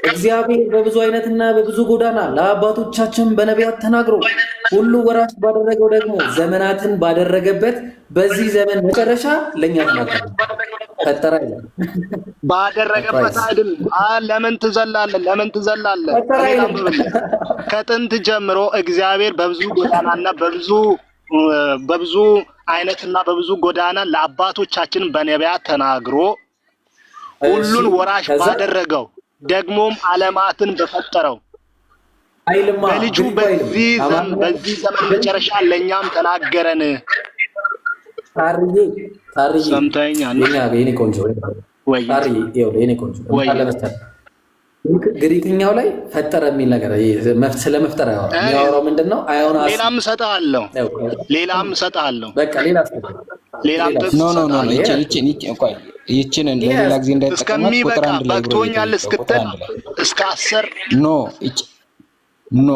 እግዚአብሔር በብዙ አይነትና በብዙ ጎዳና ለአባቶቻችን በነቢያት ተናግሮ ሁሉ ወራሽ ባደረገው ደግሞ ዘመናትን ባደረገበት በዚህ ዘመን መጨረሻ ለኛ ተናገረ። ፈጠረ ይላል። ባደረገበት አይደል? ለምን ትዘላለህ? ከጥንት ጀምሮ እግዚአብሔር በብዙ ጎዳናና በብዙ አይነትና በብዙ ጎዳና ለአባቶቻችን በነቢያት ተናግሮ ሁሉን ወራሽ ባደረገው ደግሞም ዓለማትን በፈጠረው በልጁ በዚህ ዘመን መጨረሻ ለኛም ተናገረን። ታርዬ ሰምተኛል? የኔ ቆንጆ ግሪክኛው ላይ ፈጠረ የሚል ነገር ስለመፍጠር የሚያወራው ምንድን ነው? ሌላም እሰጥሃለሁ። በቃ ይችን ለሌላ ጊዜ እንዳይጠቀማት ቁጥር አንድ ላይ በቅቶኛል እስክትል እስከ 10 ኖ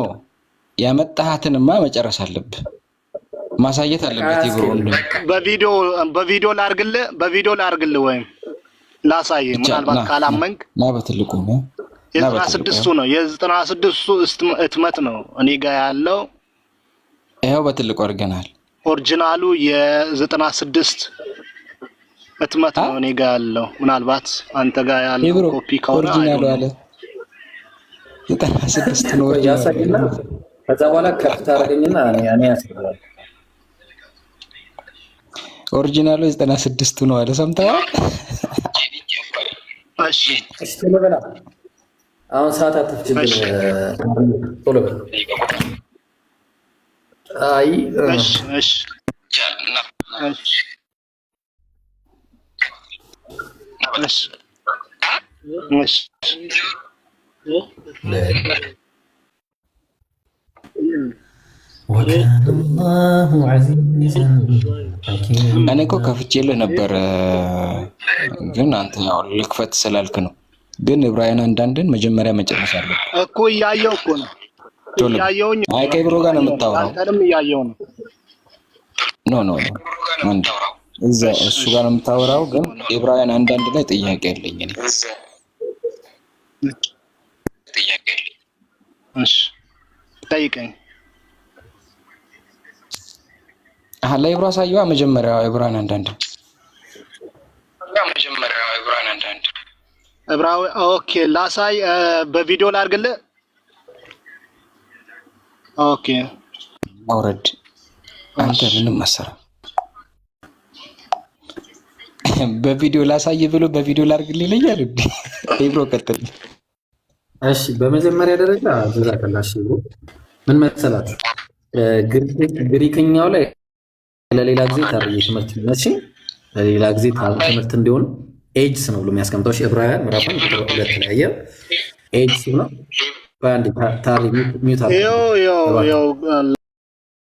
ያመጣሃትንማ መጨረስ አለብህ፣ ማሳየት አለበት። ይብሮን በቪዲዮ ላርግልህ ወይም ላሳይ። ምናልባት ካላመንክ ና በትልቁ ነው። የ96ቱ ነው። የ96ቱ እትመት ነው እኔ ጋር ያለው። ይሄው በትልቁ አድርገናል። ኦሪጂናሉ የ96 እትመት ነው እኔ ጋር ያለው። ምናልባት አንተ ጋር ያለው ኮፒ ከሆነ ኦሪጂናሉ አለ 96 ነው ያሳይና ከዛ በኋላ ከፍታ አድርገኝና እኔ ያሳያለሁ። ኦሪጂናሉ 96 ነው አለ። ሰምተዋል? እሺ ለበላ አሁን ሰዓት አትፍጅብን፣ ቶሎ በል። አይ እሺ እኔ እኮ ከፍቼልህ ነበር ግን አንተ ያው ልክፈት ስላልክ ነው። ግን ዕብራውያን አንዳንድን መጀመሪያ መጨረስ አለብህ እኮ እያየሁ እኮ ነው እያየሁኝ። አይ ከብሮ ጋር ነው የምታወራው። አንተንም እያየሁ ነው። ኖ እዛ እሱ ጋር ነው የምታወራው። ግን ዕብራውያን አንዳንድ ላይ ጥያቄ አለኝ እኔ። እሺ ጠይቀኝ። ለዕብራ ሳይዋ መጀመሪያ ዕብራውያን አንዳንድ ዕብራዊ ኦኬ፣ ላሳይ በቪዲዮ ላድርግልህ። ኦኬ አውረድ። አንተ ምንም መሰራ በቪዲዮ ላሳይ ብሎ በቪዲዮ ላድርግልህ ይለኛል እንዴ? ዕብሮ ቀጥል። እሺ በመጀመሪያ ደረጃ ዘዛከላሽ ምን መሰላችሁ ግሪክኛው ላይ ለሌላ ጊዜ ታርይ ትምህርት ነሽ፣ ለሌላ ጊዜ ትምህርት እንዲሆን ኤጅስ ነው ብሎ የሚያስቀምጠው። እሺ ዕብራውያን ምዕራፍ 2 ላይ ኤጅስ ነው። ባንዲ ታሪ ሚውት